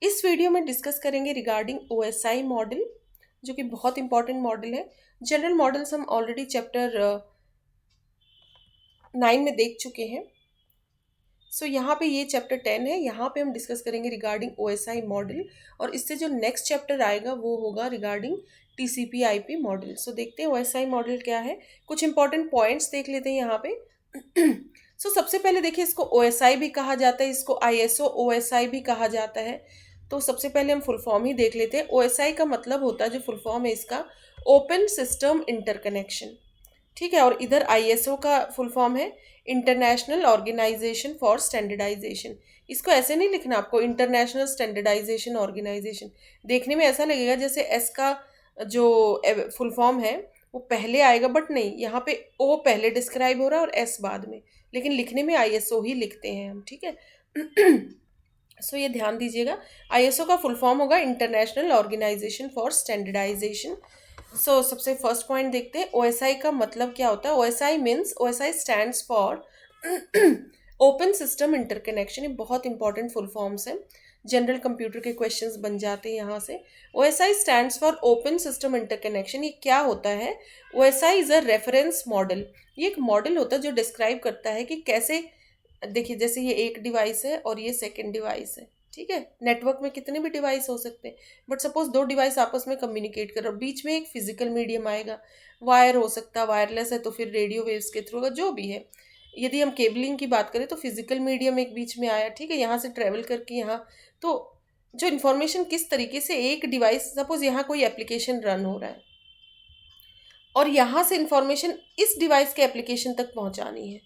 इस वीडियो में डिस्कस करेंगे रिगार्डिंग ओएसआई मॉडल, जो कि बहुत इंपॉर्टेंट मॉडल है। जनरल मॉडल्स हम ऑलरेडी चैप्टर 9 में देख चुके हैं। यहाँ पे ये चैप्टर 10 है, यहाँ पे हम डिस्कस करेंगे रिगार्डिंग ओएसआई मॉडल, और इससे जो नेक्स्ट चैप्टर आएगा वो होगा रिगार्डिंग टीसीपी आईपी मॉडल। देखते हैं ओएसआई मॉडल क्या है। कुछ इंपॉर्टेंट पॉइंट्स देख लेते हैं यहाँ पे। सबसे पहले देखिए, इसको ओएसआई भी कहा जाता है, इसको आईएसओ ओएसआई भी कहा जाता है। तो सबसे पहले हम फुल फॉर्म ही देख लेते हैं। ओएसआई का मतलब होता है, जो फुल फॉर्म है इसका, ओपन सिस्टम इंटरकनेक्शन। ठीक है। और इधर आईएसओ का फुल फॉर्म है इंटरनेशनल ऑर्गेनाइजेशन फॉर स्टैंडर्डाइजेशन। इसको ऐसे नहीं लिखना आपको, इंटरनेशनल स्टैंडर्डाइजेशन ऑर्गेनाइजेशन। देखने में ऐसा लगेगा जैसे एस का जो फुल फॉर्म है वो पहले आएगा, बट नहीं, यहाँ पे ओ पहले डिस्क्राइब हो रहा है और एस बाद में, लेकिन लिखने में आईएसओ ही लिखते हैं हम। ठीक है। ये ध्यान दीजिएगा। आईएसओ का फुल फॉर्म होगा इंटरनेशनल ऑर्गेनाइजेशन फॉर स्टैंडर्डाइजेशन। सबसे फर्स्ट पॉइंट देखते हैं, ओएसआई का मतलब क्या होता है। OSI stands for open system interconnection. ये बहुत इंपॉर्टेंट फुल फॉर्म्स हैं, जनरल कंप्यूटर के क्वेश्चंस बन जाते हैं यहाँ से। OSI stands for open system interconnection. ये क्या होता है? OSI is a reference model. ये एक मॉडल होता है जो डिस्क्राइब करता है कि कैसे, देखिए जैसे ये एक डिवाइस है और ये सेकेंड डिवाइस है। ठीक है। नेटवर्क में कितने भी डिवाइस हो सकते हैं, बट सपोज दो डिवाइस आपस में कम्युनिकेट कर रहे हो, बीच में एक फिजिकल मीडियम आएगा। वायर हो सकता है, वायरलेस है तो फिर रेडियो वेव्स के थ्रू, जो भी है। यदि हम केबलिंग की बात करें तो फिजिकल मीडियम एक बीच में आया। ठीक है। यहाँ से ट्रेवल करके यहाँ, तो जो इन्फॉर्मेशन किस तरीके से एक डिवाइस, सपोज यहाँ कोई एप्लीकेशन रन हो रहा है और यहाँ से इंफॉर्मेशन इस डिवाइस के एप्लीकेशन तक पहुँचानी है,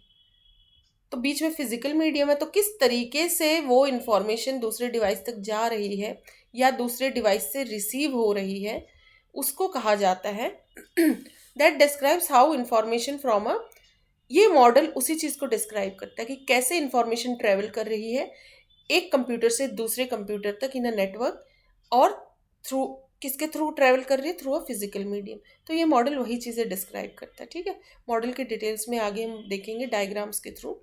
तो बीच में फिजिकल मीडियम है, तो किस तरीके से वो इंफॉर्मेशन दूसरे डिवाइस तक जा रही है या दूसरे डिवाइस से रिसीव हो रही है, उसको कहा जाता है that describes how information from a, ये मॉडल उसी चीज़ को डिस्क्राइब करता है कि कैसे इंफॉर्मेशन ट्रेवल कर रही है एक कंप्यूटर से दूसरे कंप्यूटर तक इन अ नेटवर्क, और थ्रू, किसके थ्रू ट्रेवल कर रही है? Through a physical medium. तो ये मॉडल वही चीज़ें डिस्क्राइब करता है। ठीक है। मॉडल के डिटेल्स में आगे हम देखेंगे डायग्राम्स के through.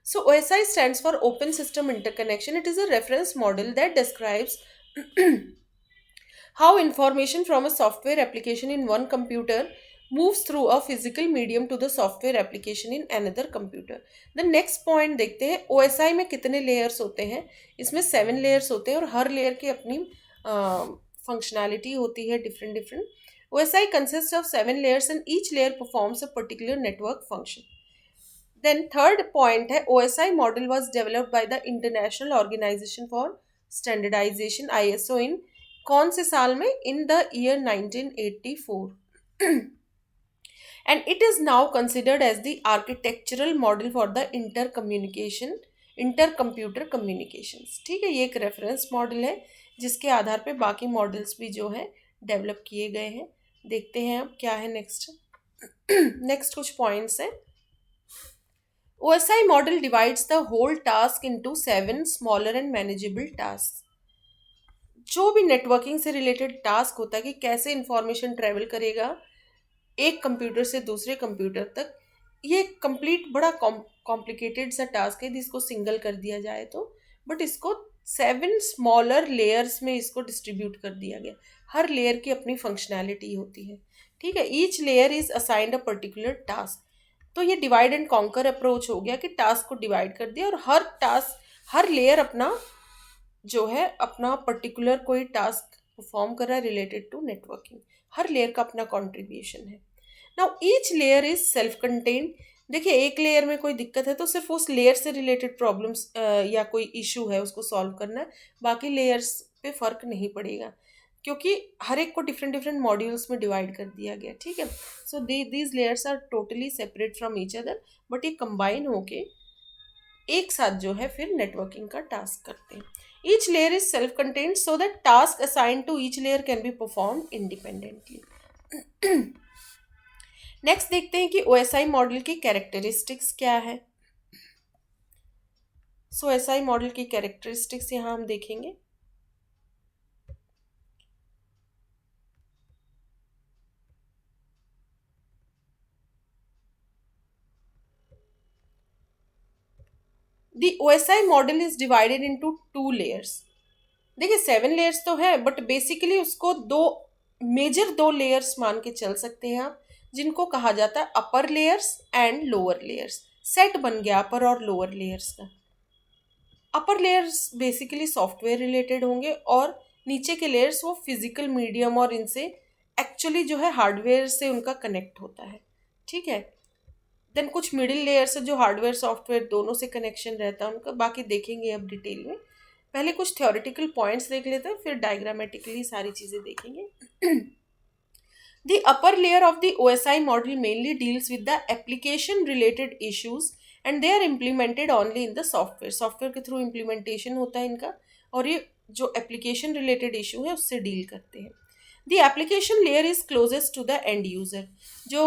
OSI stands for Open System Interconnection. It is a reference model that describes how information from a software application in one computer moves through a physical medium to the software application in another computer. The next point देखते हैं, OSI में कितने layers होते हैं। इसमें 7 layers होते हैं और हर layer की अपनी functionality होती है different. OSI consists of 7 layers and each layer performs a particular network function. Then third point है, OSI model was developed by the International Organization for Standardization ISO in कौन से साल में? In the year 1984. And it is now considered as the architectural model for the intercomputer communications. ठीक है। ये एक reference model है जिसके आधार पे बाकी मॉडल्स भी जो है डेवलप किए गए हैं। देखते हैं अब क्या है नेक्स्ट। नेक्स्ट कुछ पॉइंट्स हैं। OSI model divides the whole task into 7 smaller and manageable tasks. जो भी नेटवर्किंग से रिलेटेड टास्क होता है कि कैसे इंफॉर्मेशन ट्रेवल करेगा एक कंप्यूटर से दूसरे कंप्यूटर तक, ये कंप्लीट बड़ा कॉम्प्लिकेटेड सा टास्क है जिसको सिंगल कर दिया जाए तो, बट इसको 7 स्मॉलर लेयर्स में इसको डिस्ट्रीब्यूट कर दिया गया। हर लेयर की अपनी फंक्शनैलिटी होती है। ठीक है। Each layer is assigned a particular task. तो ये डिवाइड एंड कॉन्कर अप्रोच हो गया कि टास्क को डिवाइड कर दिया और हर लेयर अपना जो है अपना पर्टिकुलर कोई टास्क परफॉर्म कर रहा है रिलेटेड टू नेटवर्किंग। हर लेयर का अपना कंट्रीब्यूशन है। Now each layer is self contained. देखिए, एक लेयर में कोई दिक्कत है तो सिर्फ उस लेयर से रिलेटेड प्रॉब्लम्स या कोई इशू है उसको सॉल्व करना है, बाकी लेयर्स पे फर्क नहीं पड़ेगा, क्योंकि हर एक को डिफरेंट मॉड्यूल्स में डिवाइड कर दिया गया। ठीक है। These layers are totally separate from each other, but ये कंबाइन होके एक साथ जो है फिर नेटवर्किंग का टास्क करते हैं। Each layer is self contained so that task assigned to each layer can be perform independently. Next देखते हैं कि ओएसआई मॉडल की कैरेक्टरिस्टिक्स क्या है। ओएसआई मॉडल की कैरेक्टरिस्टिक्स यहाँ हम देखेंगे। The OSI model is divided into 2 layers. देखिए 7 लेयर्स तो है, बट बेसिकली उसको दो लेयर्स मान के चल सकते हैं आप, जिनको कहा जाता है upper layers and lower layers. Set बन गया अपर और लोअर लेयर्स का। Upper layers basically software related होंगे, और नीचे के लेयर्स वो फिजिकल मीडियम और इनसे एक्चुअली जो है हार्डवेयर से उनका कनेक्ट होता है। ठीक है। देन कुछ मिडिल लेयर्स है जो हार्डवेयर सॉफ्टवेयर दोनों से कनेक्शन रहता है उनका, बाकी देखेंगे अब डिटेल में। पहले कुछ थ्योरेटिकल पॉइंट्स देख लेते हैं, फिर डायग्रामेटिकली सारी चीज़ें देखेंगे। The upper layer of the OSI model mainly deals with the application related issues and they are implemented only in the software. Software के थ्रू इम्प्लीमेंटेशन होता है इनका, और ये जो एप्लीकेशन रिलेटेड इशू है उससे डील करते हैं। The application layer is closest to the end user. जो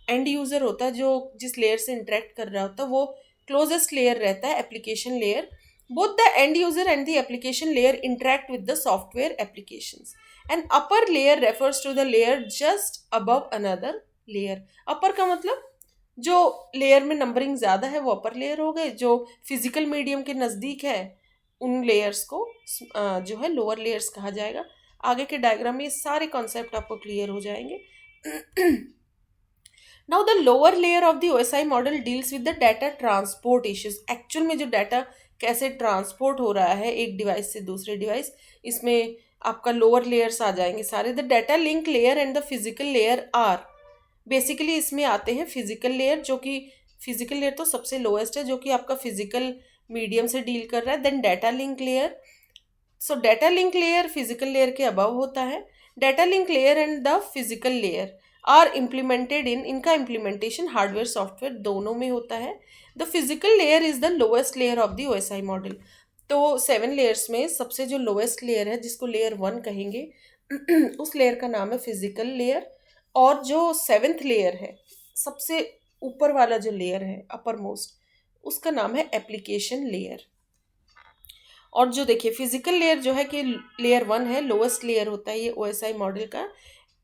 एंड यूज़र होता है, जो जिस लेयर से इंटरेक्ट कर रहा होता है, वो क्लोजेस्ट लेयर रहता है, application layer. Both the end user and the application layer interact with the software applications. An upper layer refers to the layer just above another layer. Upper का मतलब जो लेयर में नंबरिंग ज़्यादा है वो upper layer हो गए, जो फिजिकल मीडियम के नज़दीक है उन लेयर्स को जो है लोअर लेयर्स कहा जाएगा। आगे के डायग्राम में ये सारे कॉन्सेप्ट आपको क्लियर हो जाएंगे। Now the lower layer of the OSI model deals with the data transport issues. Actual में जो डाटा कैसे ट्रांसपोर्ट हो रहा है एक डिवाइस से दूसरे डिवाइस, इसमें आपका लोअर लेयर्स आ जाएंगे सारे। The data link layer and the physical layer are, basically इसमें आते हैं फिजिकल लेयर, जो कि फिजिकल लेयर तो सबसे लोएस्ट है, जो कि आपका फिजिकल मीडियम से डील कर रहा है। Then data link layer, so data link layer physical layer के अबव होता है। Data link layer and the physical layer are implemented in, इनका इम्प्लीमेंटेशन हार्डवेयर सॉफ्टवेयर दोनों में होता है। The physical layer is the lowest layer of the OSI model. तो 7 layers में सबसे जो लोएस्ट लेयर है, जिसको लेयर 1 कहेंगे, उस लेयर का नाम है फिजिकल लेयर। और जो 7th लेयर है, सबसे ऊपर वाला जो लेयर है अपर मोस्ट, उसका नाम है एप्लीकेशन लेयर। और जो देखिए फिजिकल लेयर जो है कि लेयर 1 है, लोएस्ट लेयर होता है ये OSI मॉडल का।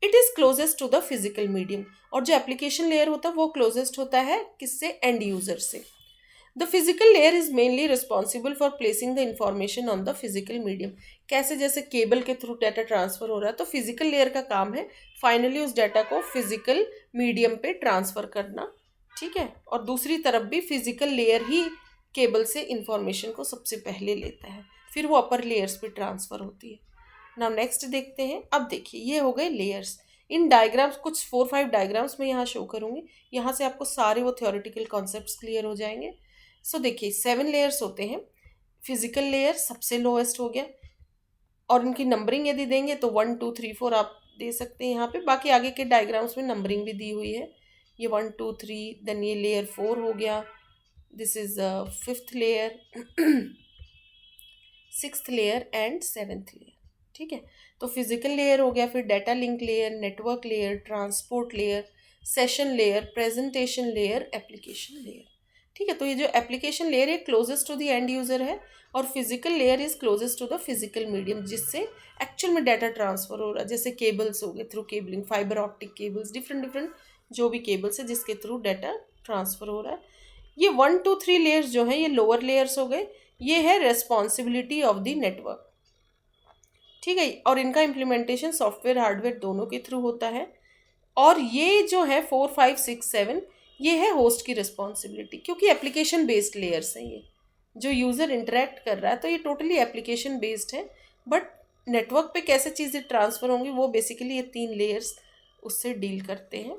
It is closest to the physical medium. और जो एप्लीकेशन लेयर होता है वो क्लोजेस्ट होता है किससे, एंड यूजर से। The physical layer is mainly responsible for placing the information on the physical medium. कैसे, जैसे केबल के थ्रू डाटा ट्रांसफर हो रहा है, तो फिजिकल लेयर का काम है फाइनली उस डाटा को फिजिकल मीडियम पे ट्रांसफर करना। ठीक है। और दूसरी तरफ भी फिजिकल लेयर ही केबल से इंफॉर्मेशन को सबसे पहले लेता है, फिर वो अपर लेयर्स पे ट्रांसफर होती है। नाउ नेक्स्ट देखते हैं। अब देखिए ये हो गए लेयर्स। इन डायग्राम्स कुछ 4-5 डायग्राम्स में यहाँ शो करूँगी, यहाँ से आपको सारे वो थ्योरेटिकल कॉन्सेप्ट्स क्लियर हो जाएंगे। सो देखिए 7 लेयर्स होते हैं। फिजिकल लेयर सबसे लोएस्ट हो गया, और इनकी नंबरिंग यदि देंगे तो 1 2 3 4 आप दे सकते हैं यहाँ पे। बाकी आगे के डायग्राम्स में नंबरिंग भी दी हुई है, ये 1 2 3, देन ये लेयर 4 हो गया, this is 5th layer, 6th layer and 7th layer. ठीक है। तो फिजिकल लेयर हो गया, फिर data link layer, network layer, transport layer, session layer, presentation layer, application layer. ठीक है। तो ये जो एप्लीकेशन लेयर है closest to the end user है, और physical layer is closest to the physical medium, जिससे एक्चुअल में डाटा ट्रांसफर हो रहा है। जैसे केबल्स हो गए, through cabling, fibre optic cables, different जो भी केबल्स है जिसके थ्रू डाटा ट्रांसफर हो रहा है। ये 1 2 3 लेयर्स जो हैं ये लोअर लेयर्स हो गए, ये है रेस्पॉन्सिबिलिटी ऑफ द नेटवर्क। ठीक है। और इनका इम्प्लीमेंटेशन सॉफ्टवेयर हार्डवेयर दोनों के थ्रू होता है। और ये जो है 4 5 6 7, ये है होस्ट की रिस्पॉन्सिबिलिटी, क्योंकि एप्लीकेशन बेस्ड लेयर्स हैं ये। जो यूज़र इंटरेक्ट कर रहा है तो ये टोटली एप्लीकेशन बेस्ड है, बट नेटवर्क पे कैसे चीज़ें ट्रांसफ़र होंगी वो बेसिकली ये 3 लेयर्स उससे डील करते हैं।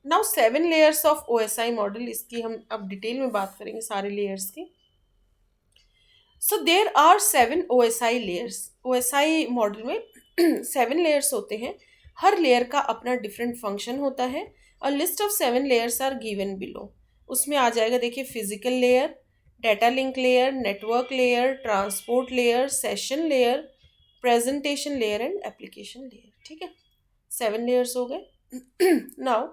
Now 7 layers of OSI model, इसकी हम अब डिटेल में बात करेंगे सारे लेयर्स की। So there are 7 OSI layers. OSI model में 7 लेयर्स होते हैं, हर लेयर का अपना डिफरेंट फंक्शन होता है। A list of 7 layers are given below. उसमें आ जाएगा देखिए physical layer, data link layer, network layer, transport layer, session layer, presentation layer and application layer. ठीक है। 7 लेयर्स हो गए। नाउ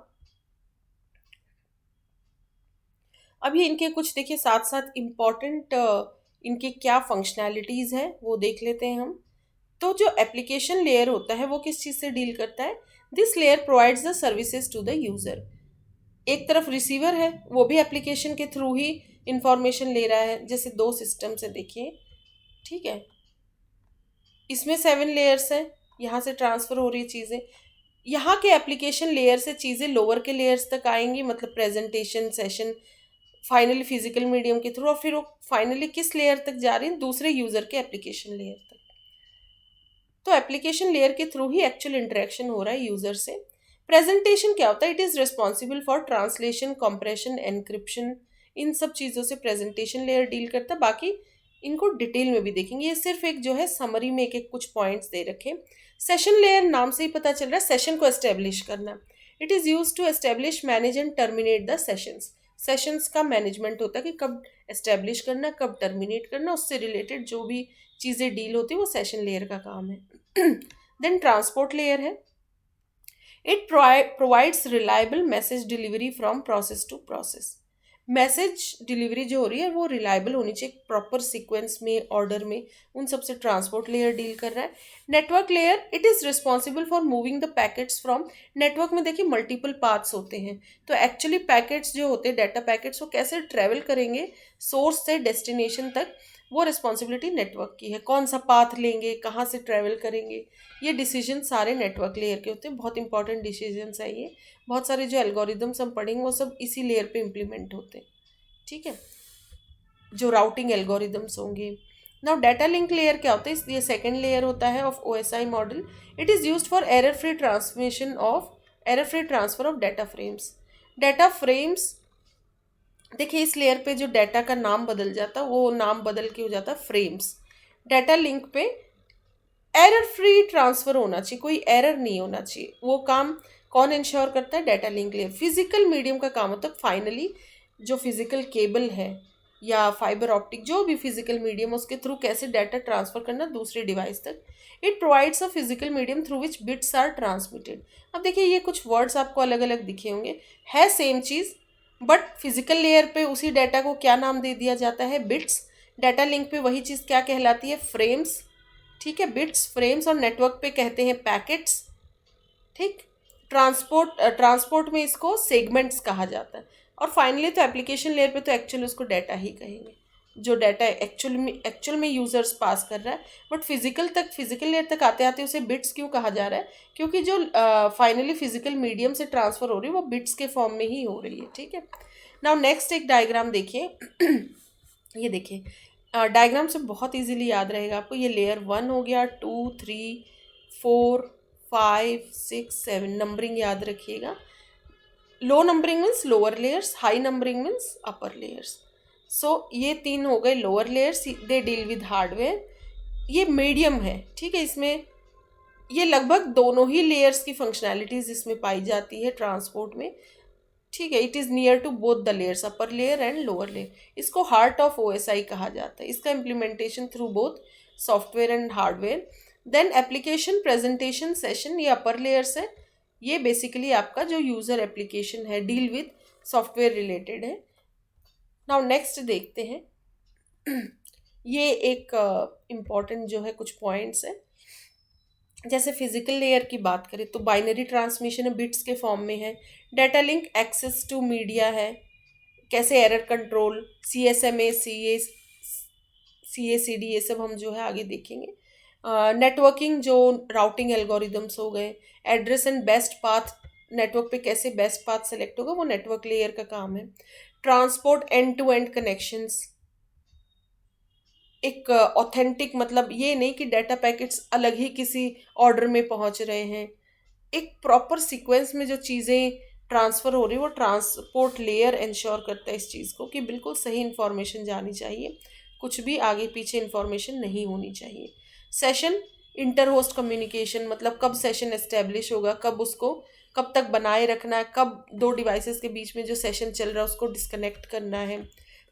अभी इनके कुछ देखिए साथ साथ इम्पॉर्टेंट इनके क्या फंक्शनैलिटीज़ हैं वो देख लेते हैं हम। तो जो एप्लीकेशन लेयर होता है वो किस चीज़ से डील करता है, this layer provides the services to the user. एक तरफ रिसीवर है, वो भी एप्लीकेशन के थ्रू ही इंफॉर्मेशन ले रहा है, जैसे 2 सिस्टम से देखिए, ठीक है, इसमें 7 लेयर्स हैं, यहाँ से ट्रांसफ़र हो रही चीज़ें, यहाँ के एप्लीकेशन लेयर से चीज़ें लोअर के लेयर्स तक आएंगी, मतलब presentation session, finally physical medium के थ्रू, और फिर वो फाइनली किस लेयर तक जा रही है, दूसरे यूज़र के एप्लीकेशन लेयर तक। तो एप्लीकेशन लेयर के थ्रू ही एक्चुअल इंटरेक्शन हो रहा है यूज़र से। प्रेजेंटेशन क्या होता है, it is responsible for translation, compression, encryption, इन सब चीज़ों से प्रेजेंटेशन लेयर डील करता है। बाकी इनको डिटेल में भी देखेंगे, ये सिर्फ एक जो है समरी में एक कुछ पॉइंट्स दे रखे। सेशन लेयर नाम से ही पता चल रहा है सेशन को एस्टेब्लिश करना। It is use to establish, manage and terminate the sessions. Sessions का मैनेजमेंट होता है कि कब एस्टेब्लिश करना, कब टर्मिनेट करना, उससे रिलेटेड जो भी चीज़ें डील होती है वो सेशन लेयर का काम है। देन ट्रांसपोर्ट लेयर है, it provides reliable message delivery from process to process. Message delivery जो हो रही है वो रिलायबल होनी चाहिए, प्रॉपर सीक्वेंस में, ऑर्डर में, उन सबसे ट्रांसपोर्ट लेयर डील कर रहा है। Network layer, it is responsible for moving the packets from, network में देखिए मल्टीपल पाथ्स होते हैं, तो एक्चुअली पैकेट्स जो होते हैं, डाटा पैकेट्स, वो कैसे ट्रेवल करेंगे सोर्स से डेस्टिनेशन तक, वो रिस्पॉन्सिबिलिटी नेटवर्क की है। कौन सा पाथ लेंगे, कहाँ से ट्रैवल करेंगे, ये डिसीजन सारे नेटवर्क लेयर के होते हैं। बहुत इंपॉर्टेंट डिसीजंस है ये। बहुत सारे जो एल्गोरिदम्स हम पढ़ेंगे वो सब इसी लेयर पे इम्प्लीमेंट होते हैं, ठीक है, जो राउटिंग एल्गोरिदम्स होंगे। नाउ डाटा लिंक लेयर क्या होता है, ये सेकेंड लेयर होता है of OSI model. It is used for error free transfer of data frames. Data frames, देखिए इस लेयर पे जो डाटा का नाम बदल जाता है वो नाम बदल के हो जाता है फ्रेम्स। डाटा लिंक पे एरर फ्री ट्रांसफ़र होना चाहिए, कोई एरर नहीं होना चाहिए, वो काम कौन इंश्योर करता है, data link layer. Physical medium का काम होता है फाइनली जो फिजिकल केबल है या फाइबर ऑप्टिक, जो भी फिजिकल मीडियम, उसके थ्रू कैसे डाटा ट्रांसफ़र करना दूसरे डिवाइस तक। It provides a physical medium through which bits are transmitted. अब देखिए ये कुछ वर्ड्स आपको अलग अलग दिखे होंगे, है same cheese, but physical layer पे उसी डाटा को क्या नाम दे दिया जाता है, बिट्स। डाटा लिंक पे वही चीज़ क्या कहलाती है, फ्रेम्स, ठीक है, बिट्स, फ्रेम्स, और नेटवर्क पे कहते हैं पैकेट्स, ठीक। ट्रांसपोर्ट में इसको सेगमेंट्स कहा जाता है। और फाइनली तो एप्लीकेशन लेयर पे तो एक्चुअली उसको डाटा ही कहेंगे, जो डाटा एक्चुअल में यूजर्स पास कर रहा है। बट फिजिकल लेयर तक आते आते उसे बिट्स क्यों कहा जा रहा है, क्योंकि जो फाइनली फिजिकल मीडियम से ट्रांसफ़र हो रही है वो बिट्स के फॉर्म में ही हो रही है, ठीक है। नाउ नेक्स्ट एक डायग्राम देखिए। ये देखिए डायग्राम से बहुत इजीली याद रहेगा आपको। ये लेयर 1 हो गया, 2, 3, 4, 5, 6, 7, नंबरिंग याद रखिएगा। Low numbering means lower layers, high numbering means upper layers. So ये 3 हो गए lower layers, they deal with hardware. ये मीडियम है, ठीक है, इसमें ये लगभग दोनों ही लेयर्स की फंक्शनैलिटीज़ इसमें पाई जाती है ट्रांसपोर्ट में, ठीक है। It is near to both the layers, upper layer and lower layer. इसको हार्ट ऑफ OSI कहा जाता है। इसका implementation through both software and hardware. Then application presentation session, ये अपर लेयर्स है। ये बेसिकली आपका जो यूज़र एप्लीकेशन है, डील विद सॉफ्टवेयर रिलेटेड है। नाउ नेक्स्ट देखते हैं। ये एक इम्पॉर्टेंट जो है कुछ पॉइंट्स है। जैसे फिजिकल लेयर की बात करें तो बाइनरी ट्रांसमिशन है, बिट्स के फॉर्म में है। Data link access to media है, कैसे एरर कंट्रोल, CSMA, CACD, ये सब हम जो है आगे देखेंगे। नेटवर्किंग जो राउटिंग एल्गोरिदम्स हो गए। Address and best path, network पे कैसे बेस्ट पाथ सेलेक्ट होगा वो नेटवर्क लेयर का काम है। Transport end to end connections, एक ऑथेंटिक, मतलब ये नहीं कि डाटा पैकेट्स अलग ही किसी ऑर्डर में पहुंच रहे हैं, एक प्रॉपर सीक्वेंस में जो चीज़ें ट्रांसफ़र हो रही है वो ट्रांसपोर्ट लेयर इंश्योर करता है इस चीज़ को कि बिल्कुल सही इन्फॉर्मेशन जानी चाहिए, कुछ भी आगे पीछे इन्फॉर्मेशन नहीं होनी चाहिए। सेशन इंटर होस्ट कम्युनिकेशन, मतलब कब सेशन एस्टेब्लिश होगा, कब उसको कब तक बनाए रखना है, कब दो डिवाइसेस के बीच में जो सेशन चल रहा है उसको डिस्कनेक्ट करना है।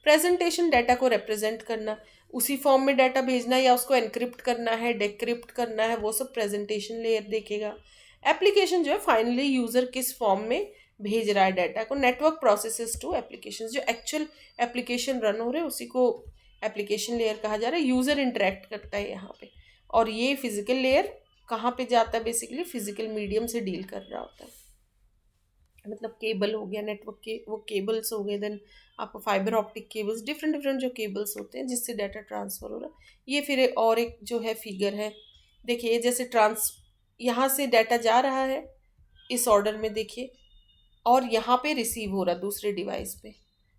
प्रेजेंटेशन, डाटा को रिप्रेजेंट करना, उसी फॉर्म में डाटा भेजना या उसको एनक्रिप्ट करना है, डेक्रिप्ट करना है, वो सब प्रेजेंटेशन लेयर देखेगा। एप्लीकेशन जो है फाइनली यूज़र किस फॉर्म में भेज रहा है डाटा को। नेटवर्क प्रोसेसेस टू एप्लीकेशन, जो एक्चुअल एप्लीकेशन रन हो रहे हैं उसी को एप्लीकेशन लेयर कहा जा रहा है। यूज़र इंटरेक्ट करता है यहाँ पे, और ये फिजिकल लेयर कहाँ पे जाता है, बेसिकली फिजिकल मीडियम से डील कर रहा होता है। मतलब केबल हो गया, नेटवर्क के वो केबल्स हो गए, देन आपको fibre optic cables, different different जो केबल्स होते हैं जिससे डाटा ट्रांसफ़र हो रहा है। ये फिर और एक जो है फिगर है, देखिए जैसे यहाँ से डाटा जा रहा है इस ऑर्डर में देखिए, और यहाँ पे रिसीव हो रहा है दूसरे डिवाइस पे।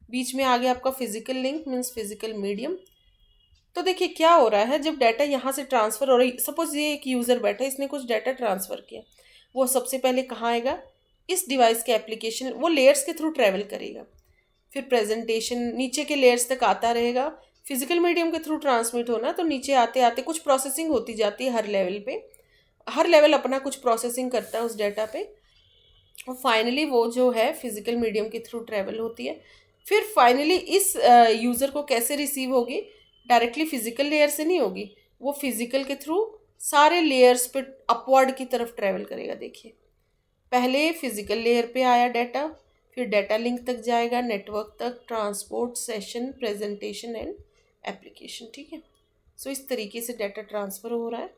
बीच में आ गया आपका physical link means physical medium. तो देखिए क्या हो रहा है, जब डाटा यहाँ से ट्रांसफ़र हो रही, सपोज ये एक यूज़र बैठा है, इसने कुछ डाटा ट्रांसफ़र किया, वो सबसे पहले कहाँ आएगा, इस डिवाइस के एप्लीकेशन, वो लेयर्स के थ्रू ट्रैवल करेगा, फिर प्रेजेंटेशन नीचे के लेयर्स तक आता रहेगा। फिजिकल मीडियम के थ्रू ट्रांसमिट होना, तो नीचे आते आते कुछ प्रोसेसिंग होती जाती है हर लेवल पे, हर लेवल अपना कुछ प्रोसेसिंग करता है उस डाटा पे, और फाइनली वो जो है फिजिकल मीडियम के थ्रू ट्रैवल होती है। फिर फाइनली इस यूज़र को कैसे रिसीव होगी, डायरेक्टली फिजिकल लेयर से नहीं होगी, वो फिजिकल के थ्रू सारे लेयर्स पे अपवर्ड की तरफ ट्रैवल करेगा। देखिए पहले फिजिकल लेयर पे आया डाटा, फिर डाटा लिंक तक जाएगा, नेटवर्क तक, transport, session, presentation and application. ठीक है, सो इस तरीके से डाटा ट्रांसफ़र हो रहा है।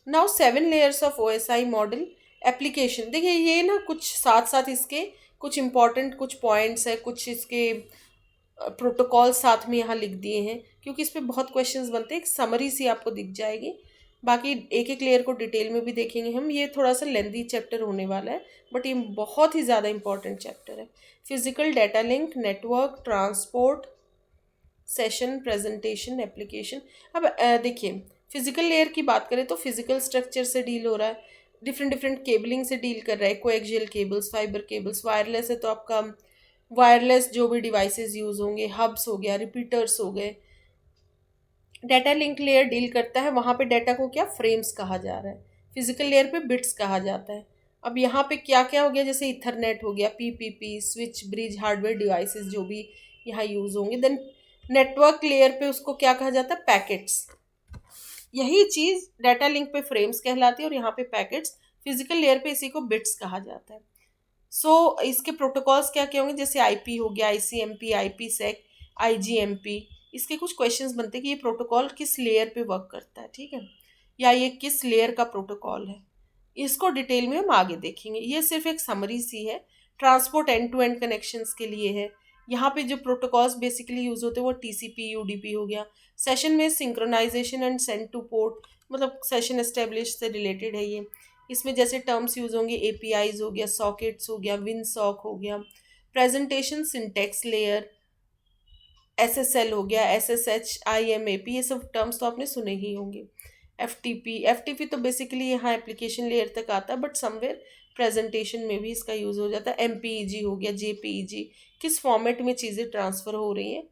Now 7 layers of OSI model application. देखिए ये ना कुछ साथ साथ इसके कुछ इंपॉर्टेंट कुछ पॉइंट्स है, कुछ इसके प्रोटोकॉल साथ में यहाँ लिख दिए हैं, क्योंकि इस पर बहुत क्वेश्चंस बनते हैं। एक समरी सी आपको दिख जाएगी, बाकी एक एक लेयर को डिटेल में भी देखेंगे हम। ये थोड़ा सा लेंदी चैप्टर होने वाला है, बट ये बहुत ही ज़्यादा इंपॉर्टेंट चैप्टर है। Physical, data link, network, transport, session, presentation, application. अब देखिए फिजिकल लेयर की बात करें तो फिजिकल स्ट्रक्चर से डील हो रहा है, डिफरेंट डिफरेंट केबलिंग से डील कर रहा है, coaxial cables, fibre cables. Wireless है तो आपका वायरलेस जो भी डिवाइसेस यूज़ होंगे, हब्स हो गया, रिपीटर्स हो गए। डाटा लिंक लेयर डील करता है, वहाँ पे डाटा को क्या फ्रेम्स कहा जा रहा है, फिजिकल लेयर पे बिट्स कहा जाता है। अब यहाँ पे क्या क्या हो गया, जैसे इथरनेट हो गया, PPP, switch, bridge, hardware devices जो भी यहाँ यूज़ होंगे। देन नेटवर्क लेयर पे उसको क्या कहा जाता है, पैकेट्स। यही चीज़ डाटा लिंक पे फ्रेम्स कहलाती है, और यहाँ पे पैकेट्स। फिजिकल लेयर पे इसी को बिट्स कहा जाता है। सो इसके प्रोटोकॉल्स क्या क्या होंगे, जैसे IP हो गया, ICMP, IPsec, IGMP। इसके कुछ क्वेश्चंस बनते हैं कि ये प्रोटोकॉल किस लेयर पे वर्क करता है, ठीक है, या ये किस लेयर का प्रोटोकॉल है। इसको डिटेल में हम आगे देखेंगे, ये सिर्फ एक समरी सी है। Transport end to end connections के लिए है। यहाँ पे जो प्रोटोकॉल्स बेसिकली यूज होते हैं वो TCP UDP हो गया। सेशन में synchronization and send to port, मतलब सेशन एस्टेब्लिश से रिलेटेड है ये। इसमें जैसे टर्म्स यूज होंगे, APIs हो गया, सॉकेट्स हो गया, विन सॉक हो गया। प्रेजेंटेशन, सिंटेक्स लेयर, SSL हो गया, SSH, IMAP, ये सब टर्म्स तो आपने सुने ही होंगे। FTP तो बेसिकली यहाँ एप्लीकेशन लेयर तक आता है, बट समवेयर प्रेजेंटेशन में भी इसका यूज़ हो जाता है। MPEG हो गया, JPEG, किस फॉर्मेट में चीज़ें ट्रांसफ़र हो रही हैं।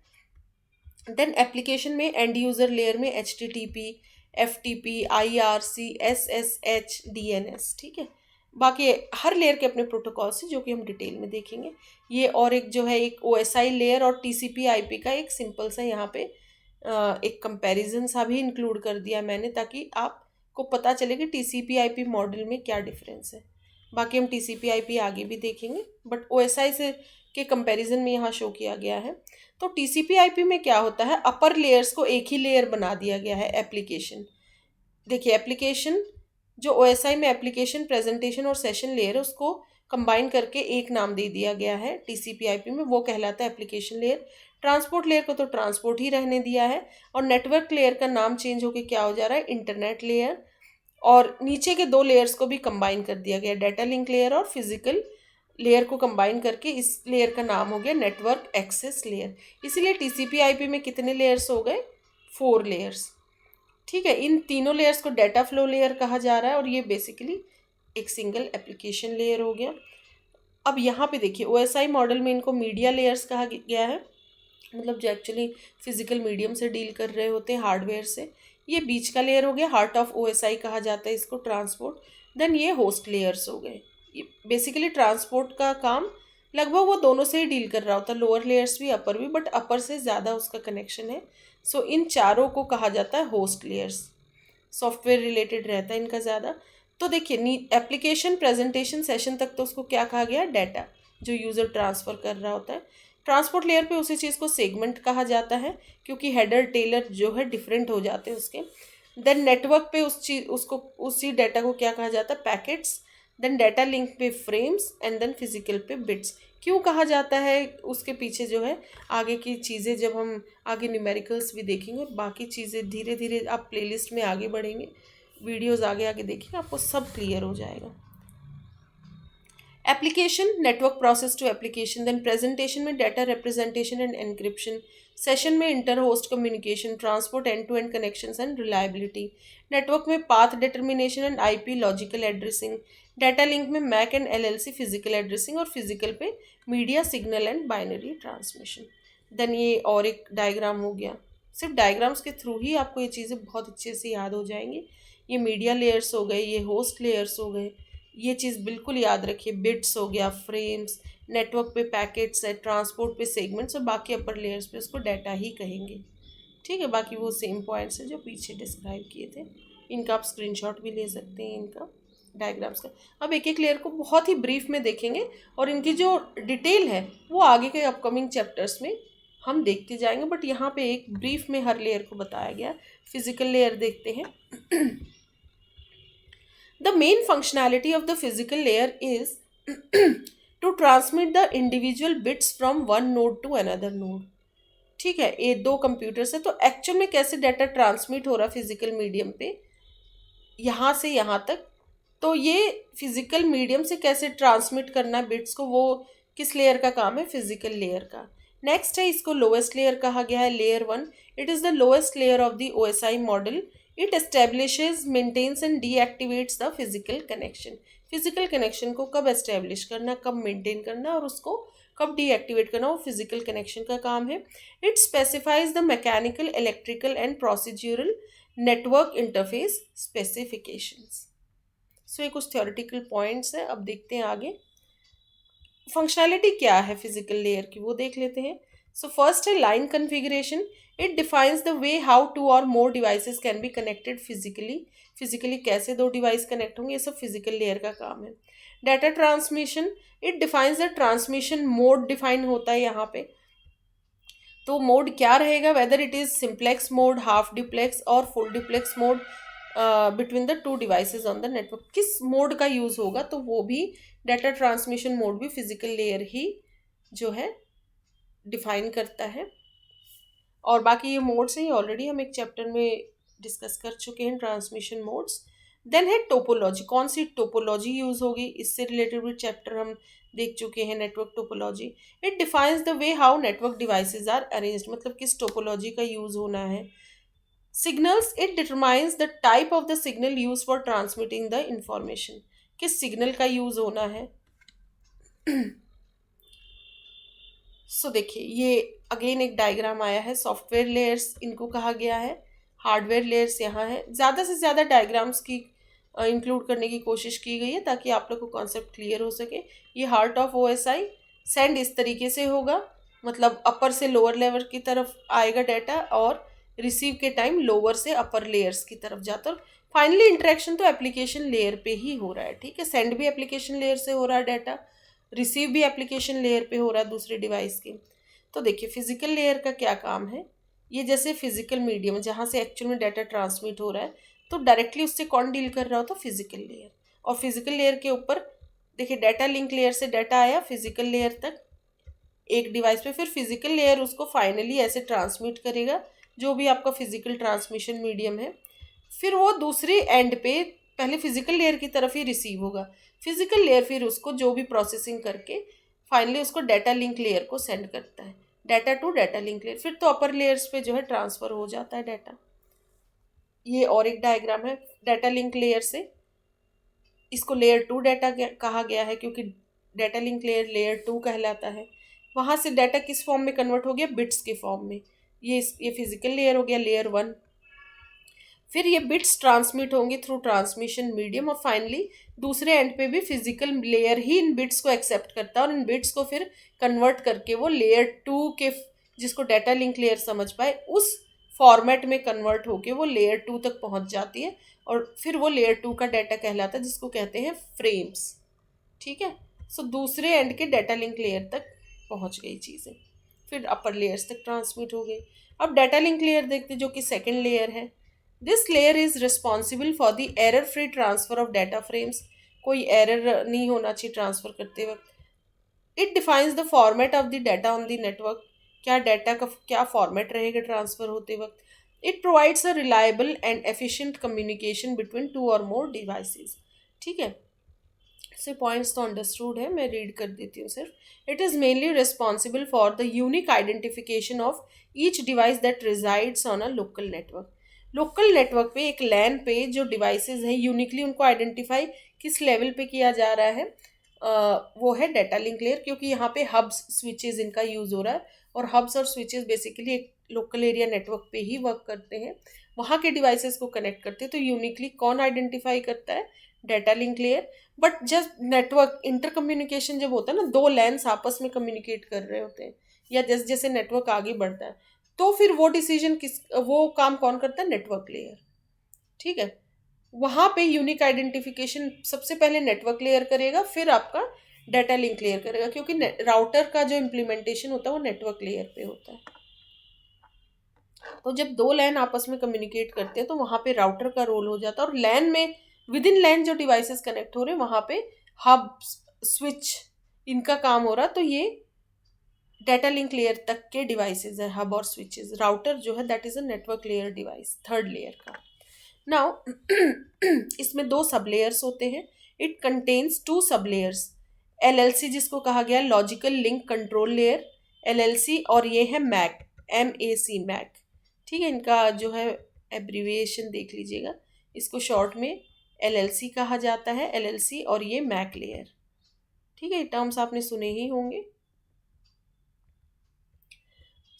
देन एप्लीकेशन में एंड यूज़र लेयर में HTTP, FTP, IRC, SSH, DNS। ठीक है, बाकी हर लेयर के अपने प्रोटोकॉल्स हैं जो कि हम डिटेल में देखेंगे। ये और एक जो है एक OSI लेयर और TCP IP का एक सिंपल सा यहाँ पे एक कंपैरिजन सा भी इंक्लूड कर दिया मैंने, ताकि आपको पता चले कि TCP IP मॉडल में क्या डिफरेंस है। बाकी हम TCP IP आगे भी देखेंगे, बट OSI से के कंपैरिजन में यहाँ शो किया गया है। तो TCP IP में क्या होता है, अपर लेयर्स को एक ही लेयर बना दिया गया है, एप्लीकेशन। देखिए एप्लीकेशन जो OSI में एप्लीकेशन, प्रेजेंटेशन और सेशन लेयर है, उसको कंबाइन करके एक नाम दे दिया गया है TCP IP में, वो कहलाता है एप्लीकेशन लेयर। ट्रांसपोर्ट लेयर को तो ट्रांसपोर्ट ही रहने दिया है, और नेटवर्क लेयर का नाम चेंज होकर क्या हो जा रहा है, इंटरनेट लेयर। और नीचे के दो लेयर्स को भी कंबाइन कर दिया गया, डाटा लिंक लेयर और फिजिकल लेयर को कंबाइन करके इस लेयर का नाम हो गया नेटवर्क एक्सेस लेयर। इसीलिए TCP IP में कितने लेयर्स हो गए, 4 लेयर्स। ठीक है, इन तीनों लेयर्स को डाटा फ्लो लेयर कहा जा रहा है, और ये बेसिकली एक सिंगल एप्लीकेशन लेयर हो गया। अब यहाँ पे देखिए OSI मॉडल में इनको मीडिया लेयर्स कहा गया है, मतलब जो एक्चुअली फिजिकल मीडियम से डील कर रहे होते हैं, हार्डवेयर से। ये बीच का लेयर हो गया, हार्ट ऑफ OSI कहा जाता है इसको, ट्रांसपोर्ट। देन ये होस्ट लेयर्स हो गए। ये बेसिकली ट्रांसपोर्ट का काम लगभग वो दोनों से ही डील कर रहा होता है, लोअर लेयर्स भी अपर भी, बट अपर से ज़्यादा उसका कनेक्शन है। सो इन चारों को कहा जाता है होस्ट लेयर्स, सॉफ्टवेयर रिलेटेड रहता है इनका ज़्यादा। तो देखिए एप्लीकेशन, प्रेजेंटेशन, सेशन तक तो उसको क्या कहा गया, डाटा जो यूज़र ट्रांसफ़र कर रहा होता है। ट्रांसपोर्ट लेयर पे उसी चीज़ को सेगमेंट कहा जाता है, क्योंकि हेडर टेलर जो है डिफरेंट हो जाते हैं उसके। देन नेटवर्क पे उस चीज़ उसको उसी डाटा को क्या कहा जाता है, पैकेट्स। देन डाटा लिंक पे फ्रेम्स एंड देन फिजिकल पे बिट्स। क्यों कहा जाता है, उसके पीछे जो है आगे की चीज़ें जब हम आगे न्यूमेरिकल्स भी देखेंगे और बाकी चीज़ें धीरे धीरे आप प्लेलिस्ट में आगे बढ़ेंगे, वीडियोस आगे आगे देखेंगे, आपको सब क्लियर हो जाएगा। Application, network process to application, then presentation में data representation and encryption, session में inter host communication, transport end to end connections and reliability, network में path determination and IP logical addressing, data link में MAC and LLC physical addressing और physical पे media signal and binary transmission. Then ये और एक diagram हो गया, सिर्फ डायग्राम्स के थ्रू ही आपको ये चीज़ें बहुत अच्छे से याद हो जाएंगी। ये मीडिया लेयर्स हो गए, ये होस्ट लेयर्स हो गए, ये चीज़ बिल्कुल याद रखिए। बिट्स हो गया, फ्रेम्स, नेटवर्क पे पैकेट्स है, ट्रांसपोर्ट पे सेगमेंट्स और बाकी अपर लेयर्स पे उसको डाटा ही कहेंगे। ठीक है, बाकी वो सेम पॉइंट्स हैं जो पीछे डिस्क्राइब किए थे। इनका आप स्क्रीनशॉट भी ले सकते हैं, इनका डायग्राम्स का। अब एक एक लेयर को बहुत ही ब्रीफ में देखेंगे और इनकी जो डिटेल है वो आगे के अपकमिंग चैप्टर्स में हम देखते जाएंगे, बट यहाँ पे एक ब्रीफ में हर लेयर को बताया गया। फिजिकल लेयर देखते हैं। The main functionality of the physical layer is to transmit the individual bits from one node to another node. ठीक है, ये दो कंप्यूटर्स है, तो एक्चुअल में कैसे डाटा ट्रांसमिट हो रहा फिजिकल मीडियम पे यहाँ से यहाँ तक, तो ये फिजिकल मीडियम से कैसे ट्रांसमिट करना है बिट्स को, वो किस लेयर का काम है, फिजिकल लेयर का। नेक्स्ट है, इसको लोएस्ट लेयर कहा गया है, layer 1। It is the lowest layer of the OSI model. It establishes, maintains and deactivates the physical connection. Physical connection को कब एस्टेब्लिश करना, कब मेंटेन करना और उसको कब डीएक्टिवेट करना, वो फिजिकल कनेक्शन का काम है। It specifies the mechanical, electrical and procedural network interface specifications. So ये कुछ थ्योरेटिकल पॉइंट्स हैं। अब देखते हैं आगे फंक्शनैलिटी क्या है फिजिकल लेयर की, वो देख लेते हैं। सो फर्स्ट है line configuration. It defines the way how two or more devices can be connected physically. Physically कैसे दो डिवाइस कनेक्ट होंगे, ये सब फिजिकल लेयर का काम है। Data transmission, it defines the transmission mode, define होता है यहाँ पे। तो मोड क्या रहेगा, whether it is simplex mode, half duplex or full duplex mode between the two devices on the network, किस मोड का यूज़ होगा, तो वो भी डाटा ट्रांसमिशन मोड भी फिजिकल लेयर ही जो है डिफाइन करता है। और बाकी ये मोड्स हैं, ऑलरेडी हम एक चैप्टर में डिस्कस कर चुके हैं, ट्रांसमिशन मोड्स। देन है टोपोलॉजी, कौन सी टोपोलॉजी यूज़ होगी, इससे रिलेटेड भी चैप्टर हम देख चुके हैं, network topology. It defines the way how network devices are arranged, मतलब किस टोपोलॉजी का यूज़ होना है। Signals, it determines the type of the signal use for transmitting the information, किस सिग्नल का यूज़ होना है। सो देखिए, ये अगेन एक डायग्राम आया है। सॉफ्टवेयर लेयर्स इनको कहा गया है, हार्डवेयर लेयर्स यहाँ है। ज़्यादा से ज़्यादा डायग्राम्स की इंक्लूड करने की कोशिश की गई है ताकि आप लोग को कॉन्सेप्ट क्लियर हो सके। ये हार्ट ऑफ OSI, सेंड इस तरीके से होगा, मतलब अपर से लोअर लेवल की तरफ आएगा डाटा और रिसीव के टाइम लोअर से अपर लेयर्स की तरफ जाता है। फाइनली इंटरेक्शन तो एप्लीकेशन लेयर पे ही हो रहा है। ठीक है, सेंड भी एप्लीकेशन लेयर से हो रहा है डाटा, रिसीव भी एप्लीकेशन लेयर पे हो रहा है दूसरे डिवाइस के। तो देखिए फिजिकल लेयर का क्या काम है, ये जैसे फिजिकल मीडियम जहाँ से एक्चुअल में डाटा ट्रांसमिट हो रहा है, तो डायरेक्टली उससे कौन डील कर रहा होता, फिजिकल लेयर। और फिजिकल लेयर के ऊपर देखिए डाटा लिंक लेयर से डाटा आया फिजिकल लेयर तक एक डिवाइस पे, फिर फिजिकल लेयर उसको फाइनली ऐसे ट्रांसमिट करेगा जो भी आपका फिजिकल ट्रांसमिशन मीडियम है, फिर वो दूसरे एंड पे पहले फिजिकल लेयर की तरफ ही रिसीव होगा। फिजिकल लेयर फिर उसको जो भी प्रोसेसिंग करके फाइनली उसको डाटा लिंक लेयर को सेंड करता है, data to data link layer, फिर तो अपर लेयर्स पे जो है ट्रांसफ़र हो जाता है डाटा। ये और एक डायग्राम है डाटा लिंक लेयर से, इसको लेयर 2 डाटा कहा गया है क्योंकि डाटा लिंक लेयर लेयर 2 कहलाता है। वहाँ से डाटा किस फॉर्म में कन्वर्ट हो गया, बिट्स के फॉर्म में। ये फिजिकल लेयर हो गया लेयर 1। फिर ये बिट्स ट्रांसमिट होंगे थ्रू ट्रांसमिशन मीडियम और फाइनली दूसरे एंड पे भी फिजिकल लेयर ही इन बिट्स को एक्सेप्ट करता है और इन बिट्स को फिर कन्वर्ट करके वो लेयर 2 के, जिसको डाटा लिंक लेयर समझ पाए, उस फॉर्मेट में कन्वर्ट होके वो लेयर 2 तक पहुंच जाती है और फिर वो लेयर 2 का डाटा कहलाता है जिसको कहते हैं फ्रेम्स। ठीक है, सो दूसरे एंड के डाटा लिंक लेयर तक पहुंच गई चीज़ें, फिर अपर लेयर्स तक ट्रांसमिट हो गई। अब डाटा लिंक लेयर देखते जो कि सेकेंड लेयर है। This layer is responsible for the error free transfer of data frames. कोई एरर नहीं होना चाहिए ट्रांसफ़र करते वक्त। It defines the format of the data on the network, क्या डाटा का क्या फॉर्मेट रहेगा ट्रांसफ़र होते वक्त। It provides a reliable and efficient communication between two or more devices. ठीक है, से पॉइंट्स तो अंडरस्टूड है, मैं रीड कर देती हूँ सिर्फ। It is mainly responsible for the unique identification of each device that resides on a local network. Local network पे एक लैन पे जो डिवाइसेस हैं यूनिकली उनको आइडेंटिफाई किस लेवल पे किया जा रहा है, वो है डाटा लिंक लेयर, क्योंकि यहाँ पे हब्स स्विचेस इनका यूज़ हो रहा है और हब्स और स्विचेस बेसिकली एक लोकल एरिया नेटवर्क पे ही वर्क करते हैं, वहाँ के डिवाइसेस को कनेक्ट करते हैं। तो यूनिकली कौन आइडेंटिफाई करता है? Data link layer. बट जब नेटवर्क इंटर कम्युनिकेशन जब होता है ना, दो लैंस आपस में कम्युनिकेट कर रहे होते हैं या जैसे जैसे नेटवर्क आगे बढ़ता है, तो फिर वो डिसीजन वो काम कौन करता है? Network layer. ठीक है, वहाँ पे यूनिक आइडेंटिफिकेशन सबसे पहले नेटवर्क लेयर करेगा, फिर आपका डाटा लिंक लेयर करेगा, क्योंकि राउटर का जो इम्प्लीमेंटेशन होता है वो नेटवर्क लेयर पे होता है। तो जब दो लैन आपस में कम्युनिकेट करते हैं तो वहाँ पे राउटर का रोल हो जाता है, और लैन में विद इन लैन जो डिवाइसेस कनेक्ट हो रहे हैं वहाँ पे हब स्विच इनका काम हो रहा है। तो ये डाटा लिंक लेयर तक के डिवाइसेस है, हब और स्विचेस। राउटर जो है that is a network layer device, third layer का। नाउ इसमें दो सब लेयर्स होते हैं। इट कंटेन्स टू सब लेयर्स, एलएलसी जिसको कहा गया है logical link control layer, LLC, और ये है मैक, MAC, मैक। ठीक है, इनका जो है एब्रीविएशन देख लीजिएगा, इसको शॉर्ट में एलएलसी कहा जाता है, एलएलसी, और ये मैक लेयर। ठीक है, टर्म्स आपने सुने ही होंगे।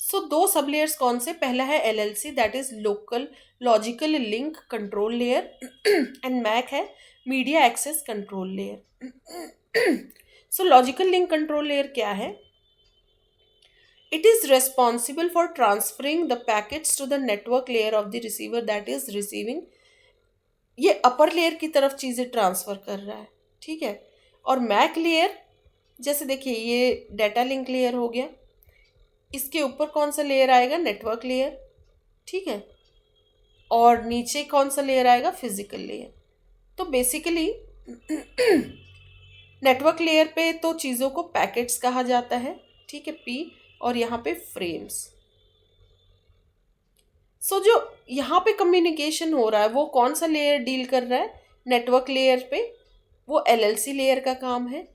सो दो सब लेयर्स कौन से? पहला है LLC that is local logical link control layer, and MAC है media access control layer. So logical link control layer क्या है? It is responsible for transferring the packets to the network layer of the receiver that is receiving. ये upper layer की तरफ चीज़ें transfer कर रहा है। ठीक है, और मैक लेयर, जैसे देखिए ये डाटा लिंक लेयर हो गया, इसके ऊपर कौन सा लेयर आएगा? Network layer. ठीक है, और नीचे कौन सा लेयर आएगा? Physical layer. तो बेसिकली नेटवर्क लेयर पे तो चीज़ों को पैकेट्स कहा जाता है, ठीक है, P, और यहाँ पे फ्रेम्स। सो जो यहाँ पे कम्युनिकेशन हो रहा है वो कौन सा लेयर डील कर रहा है? नेटवर्क लेयर पे वो एलएलसी लेयर का काम है,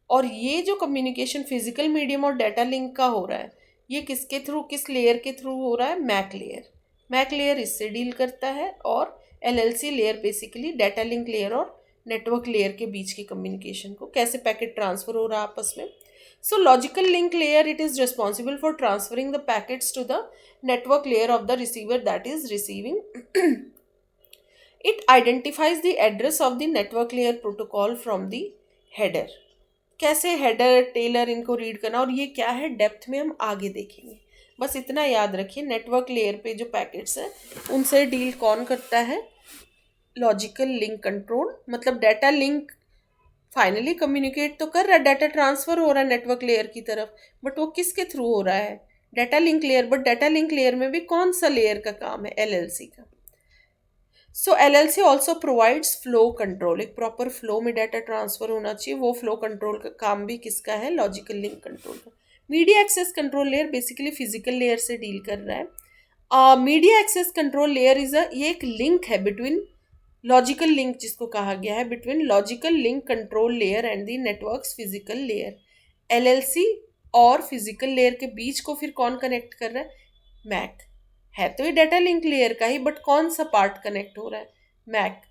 और ये जो कम्युनिकेशन फिजिकल मीडियम और डाटा लिंक का हो रहा है ये किसके थ्रू, किस लेयर के थ्रू हो रहा है? MAC layer. मैक लेयर इससे डील करता है, और LLC layer basically data link layer और नेटवर्क लेयर के बीच की कम्युनिकेशन को, कैसे पैकेट ट्रांसफ़र हो रहा है आपस में। So logical link layer, it is responsible for transferring the packets to the network layer of the receiver that is receiving. It identifies the address of the network layer protocol from the header. कैसे header Taylor इनको read करना, और ये क्या है depth में हम आगे देखेंगे। बस इतना याद रखिए, नेटवर्क लेयर पे जो पैकेट्स हैं उनसे डील कौन करता है? लॉजिकल लिंक कंट्रोल, मतलब डाटा लिंक फाइनली कम्युनिकेट तो कर रहा है, डाटा ट्रांसफ़र हो रहा है नेटवर्क लेयर की तरफ, बट वो किसके थ्रू हो रहा है? Data link layer. But data link layer में भी कौन सा लेयर का काम है? एलएलसी का। So LLC also provides flow control, एक प्रॉपर फ्लो में डाटा ट्रांसफ़र होना चाहिए, वो फ्लो कंट्रोल का काम भी किसका है? लॉजिकल लिंक कंट्रोल का। Media access control layer basically physical layer से डील कर रहा है। मीडिया एक्सेस कंट्रोल लेयर ये एक लिंक है बिटवीन लॉजिकल लिंक, जिसको कहा गया है between logical link control layer and the networks physical layer. LLC और फिजिकल लेयर के बीच को फिर कौन कनेक्ट कर रहा है? मैक। है तो ये डाटा लिंक लेयर का ही, बट कौन सा पार्ट कनेक्ट हो रहा है? मैक।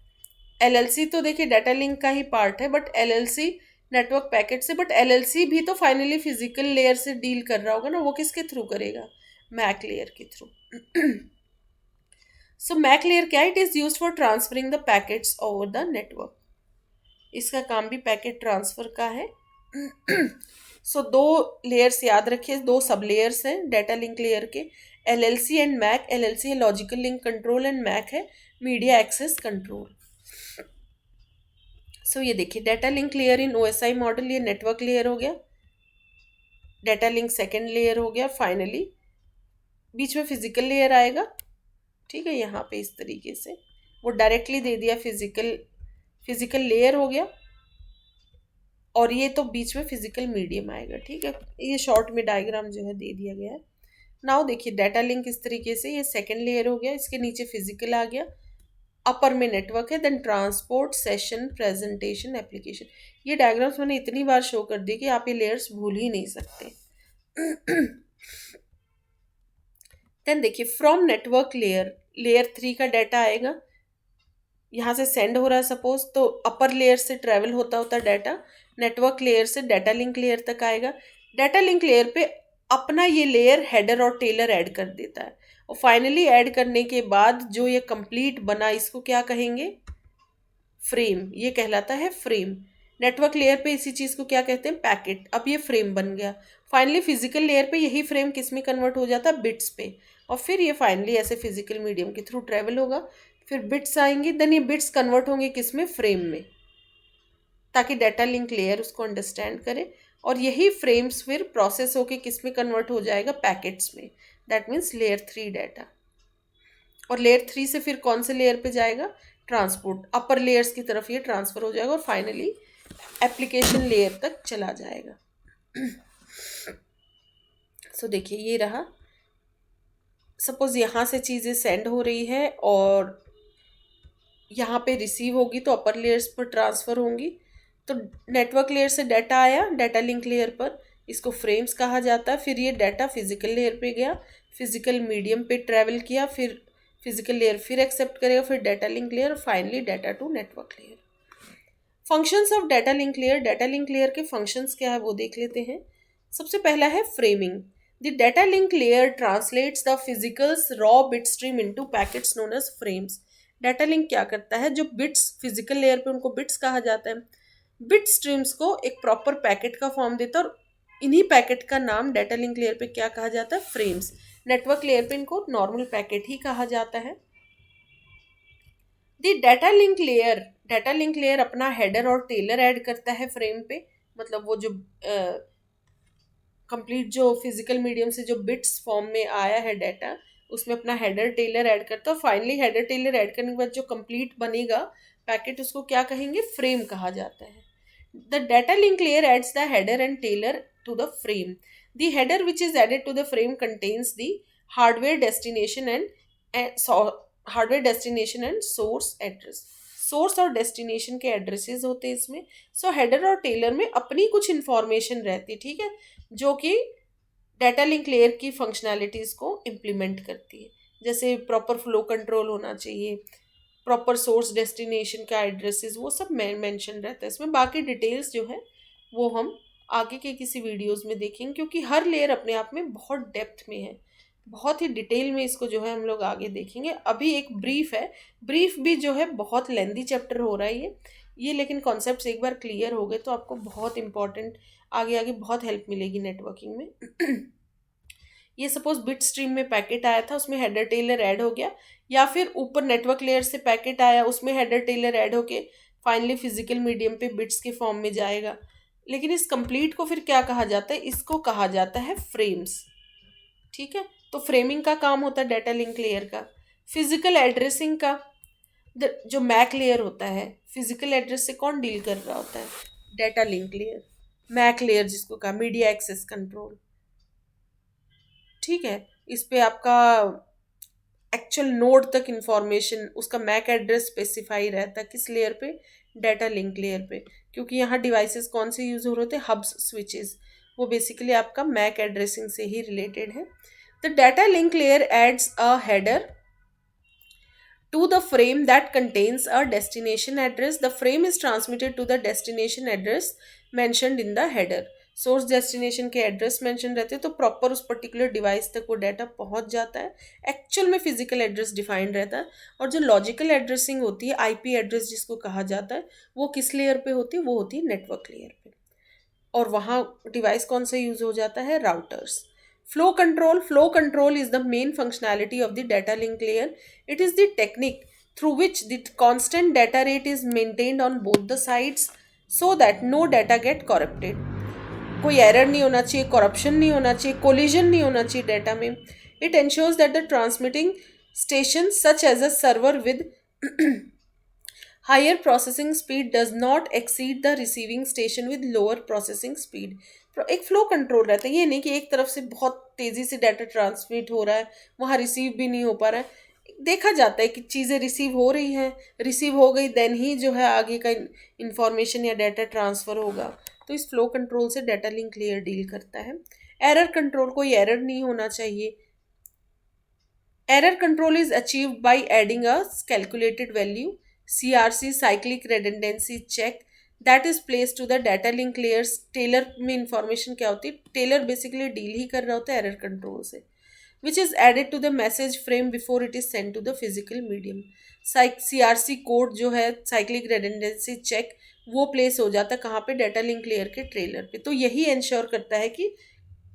एलएलसी तो देखिए डाटा लिंक का ही पार्ट है, बट एलएलसी नेटवर्क पैकेट से, बट एलएलसी भी तो फाइनली फिजिकल लेयर से डील कर रहा होगा ना, वो किसके थ्रू करेगा? मैक लेयर के थ्रू। सो मैक लेयर क्या है? It is use for transferring the packets over the network. इसका काम भी पैकेट ट्रांसफ़र का है। सो दो लेयर्स याद रखिए, दो सब लेयर्स हैं डाटा लिंक लेयर के, एलएलसी एंड मैक। एलएलसी है logical link control and MAC है मीडिया एक्सेस कंट्रोल। सो ये देखिए data link layer in OSI model, ये नेटवर्क लेयर हो गया, डाटा लिंक सेकेंड लेयर हो गया, फाइनली बीच में फिजिकल लेयर आएगा। ठीक है, यहाँ पे इस तरीके से वो डायरेक्टली दे दिया, फिजिकल लेयर हो गया, और ये तो बीच में फिजिकल मीडियम आएगा, ठीक है। ये शॉर्ट में डायग्राम जो है दे दिया गया है। नाउ देखिए डाटा लिंक इस तरीके से, ये सेकेंड लेयर हो गया, इसके नीचे फिजिकल आ गया, अपर में नेटवर्क है, then transport, session, presentation, application. ये डायग्राम्स मैंने इतनी बार शो कर दी कि आप ये लेयर्स भूल ही नहीं सकते। देन देखिए फ्रॉम नेटवर्क लेयर, लेयर 3 का डाटा आएगा, यहाँ से सेंड हो रहा है सपोज, तो अपर लेयर से ट्रेवल होता होता डाटा नेटवर्क लेयर से डाटा लिंक लेयर तक आएगा। डाटा लिंक लेयर पे अपना ये लेयर हेडर और टेलर ऐड कर देता है, और फाइनली ऐड करने के बाद जो ये कंप्लीट बना इसको क्या कहेंगे, फ्रेम। ये कहलाता है फ्रेम। नेटवर्क लेयर पे इसी चीज़ को क्या कहते हैं, पैकेट। अब ये फ्रेम बन गया। फाइनली फिजिकल लेयर पे यही फ्रेम किस में कन्वर्ट हो जाता है, बिट्स पे, और फिर ये फाइनली ऐसे फिजिकल मीडियम के थ्रू ट्रेवल होगा, फिर बिट्स आएंगी, देन ये बिट्स कन्वर्ट होंगे किस में, फ्रेम में, ताकि डाटा लिंक लेयर उसको अंडरस्टैंड करे, और यही फ्रेम्स फिर प्रोसेस होके किस में कन्वर्ट हो जाएगा, पैकेट्स में। That means layer 3 data. और लेयर 3 से फिर कौन से लेयर पे जाएगा, ट्रांसपोर्ट, अपर लेयर्स की तरफ ये ट्रांसफर हो जाएगा, और फाइनली एप्लीकेशन लेयर तक चला जाएगा। सो देखिए ये रहा, सपोज यहाँ से चीज़ें सेंड हो रही है और यहाँ पे रिसीव होगी, तो अपर लेयर्स पर ट्रांसफ़र होंगी। तो नेटवर्क लेयर से डाटा आया डाटा लिंक लेयर पर, इसको फ्रेम्स कहा जाता है। फिर ये डाटा फिजिकल लेयर पे गया, फिजिकल मीडियम पे ट्रैवल किया, फिर फिजिकल लेयर फिर एक्सेप्ट करेगा, फिर data link layer, finally data to network layer. Functions of data link layer, data link layer के फंक्शंस क्या है वो देख लेते हैं। सबसे पहला है framing. The data link layer translates the physical's raw bit stream into packets known as frames. Data link क्या करता है, जो बिट्स फिजिकल लेयर पे उनको बिट्स कहा जाता है, बिट स्ट्रीम्स को एक प्रॉपर पैकेट का फॉर्म देता है, और इन्हीं पैकेट का नाम डाटा लिंक लेयर पे क्या कहा जाता है, फ्रेम्स। नेटवर्क लेयर पे इनको नॉर्मल पैकेट ही कहा जाता है। दी डाटा लिंक लेयर अपना हेडर और टेलर ऐड करता है फ्रेम पे, मतलब वो जो कंप्लीट जो फिजिकल मीडियम से जो बिट्स फॉर्म में आया है डाटा, उसमें अपना हेडर टेलर ऐड करता है, और फाइनली हेडर टेलर ऐड करने के बाद जो कंप्लीट बनेगा पैकेट, उसको क्या कहेंगे, फ्रेम कहा जाता है। The data link layer adds the header and trailer to the frame. The header which is added to the frame contains the hardware destination and source address. Source और destination के addresses होते हैं इसमें। सो header और Taylor में अपनी कुछ information रहती है, ठीक है, जो कि डाटा लिंक लेयर की फंक्शनैलिटीज़ को इम्प्लीमेंट करती है। जैसे प्रॉपर फ्लो कंट्रोल होना चाहिए, प्रॉपर सोर्स डेस्टिनेशन का एड्रेसेस, वो सब मेंशन रहता है इसमें। बाकी डिटेल्स जो है वो हम आगे के किसी वीडियोस में देखेंगे, क्योंकि हर लेयर अपने आप में बहुत डेप्थ में है, बहुत ही डिटेल में इसको जो है हम लोग आगे देखेंगे। अभी एक ब्रीफ है, ब्रीफ भी जो है बहुत लेंदी चैप्टर हो रहा है ये, लेकिन कॉन्सेप्ट्स एक बार क्लियर हो गए तो आपको बहुत इंपॉर्टेंट आगे आगे बहुत हेल्प मिलेगी नेटवर्किंग में। ये सपोज बिट स्ट्रीम में पैकेट आया था, उसमें हेडर टेलर ऐड हो गया, या फिर ऊपर नेटवर्क लेयर से पैकेट आया, उसमें हेडर टेलर ऐड होके फाइनली फिजिकल मीडियम पे बिट्स के फॉर्म में जाएगा। लेकिन इस कंप्लीट को फिर क्या कहा जाता है, इसको कहा जाता है फ्रेम्स, ठीक है। तो फ्रेमिंग का काम होता है डाटा लिंक लेयर का। फिजिकल एड्रेसिंग का, जो मैक लेयर होता है, फिजिकल एड्रेस से कौन डील कर रहा होता है, data link layer. MAC layer जिसको कहा मीडिया एक्सेस कंट्रोल, ठीक है, इस पे आपका एक्चुअल नोड तक इंफॉर्मेशन, उसका मैक एड्रेस स्पेसिफाई रहता है किस लेयर पे, डाटा लिंक लेयर पे, क्योंकि यहाँ डिवाइसेस कौन से यूज हो रहे होते हैं, हब्स स्विचेस, वो बेसिकली आपका मैक एड्रेसिंग से ही रिलेटेड है। The data link layer adds a header to the frame that contains a destination address. The frame is transmitted to the destination address mentioned in the header. Source destination के address mention रहते हैं, तो proper उस particular device तक वो data पहुंच जाता है। एक्चुअल में फिजिकल एड्रेस डिफाइंड रहता है, और जो लॉजिकल एड्रेसिंग होती है, आईपी एड्रेस जिसको कहा जाता है, वो किस लेयर पे होती है, वो होती है नेटवर्क लेयर पे, और वहाँ डिवाइस कौन सा यूज हो जाता है, routers. Flow control is the main functionality of the data link layer. It is the technique through which the constant data rate is maintained on both the sides so that no data get corrupted. कोई error नहीं होना चाहिए, corruption नहीं होना चाहिए, collision नहीं होना चाहिए डाटा में। It ensures that the transmitting station such as a server with higher processing speed does not exceed the receiving station with lower processing speed. एक फ्लो कंट्रोल रहता है, ये नहीं कि एक तरफ से बहुत तेजी से डाटा ट्रांसमिट हो रहा है, वहाँ रिसीव भी नहीं हो पा रहा है। देखा जाता है कि चीज़ें रिसीव हो रही हैं, रिसीव हो गई देन ही जो है आगे का इंफॉर्मेशन या डाटा ट्रांसफ़र होगा। तो इस फ्लो कंट्रोल से डाटा लिंक लेयर डील करता है। एरर कंट्रोल, कोई एरर नहीं होना चाहिए। Error control is achieved by adding a calculated value CRC cyclic redundancy check that is placed to the data link layers। Trailer में information क्या होती है, टेलर बेसिकली डील ही कर रहा होता है एरर कंट्रोल से, which is added to the message frame before it is send to the physical medium. CRC code जो है साइक्लिक रेडंडेंसी चेक वो प्लेस हो जाता है कहाँ पे, डाटा लिंक लेयर के ट्रेलर पे। तो यही इंश्योर करता है कि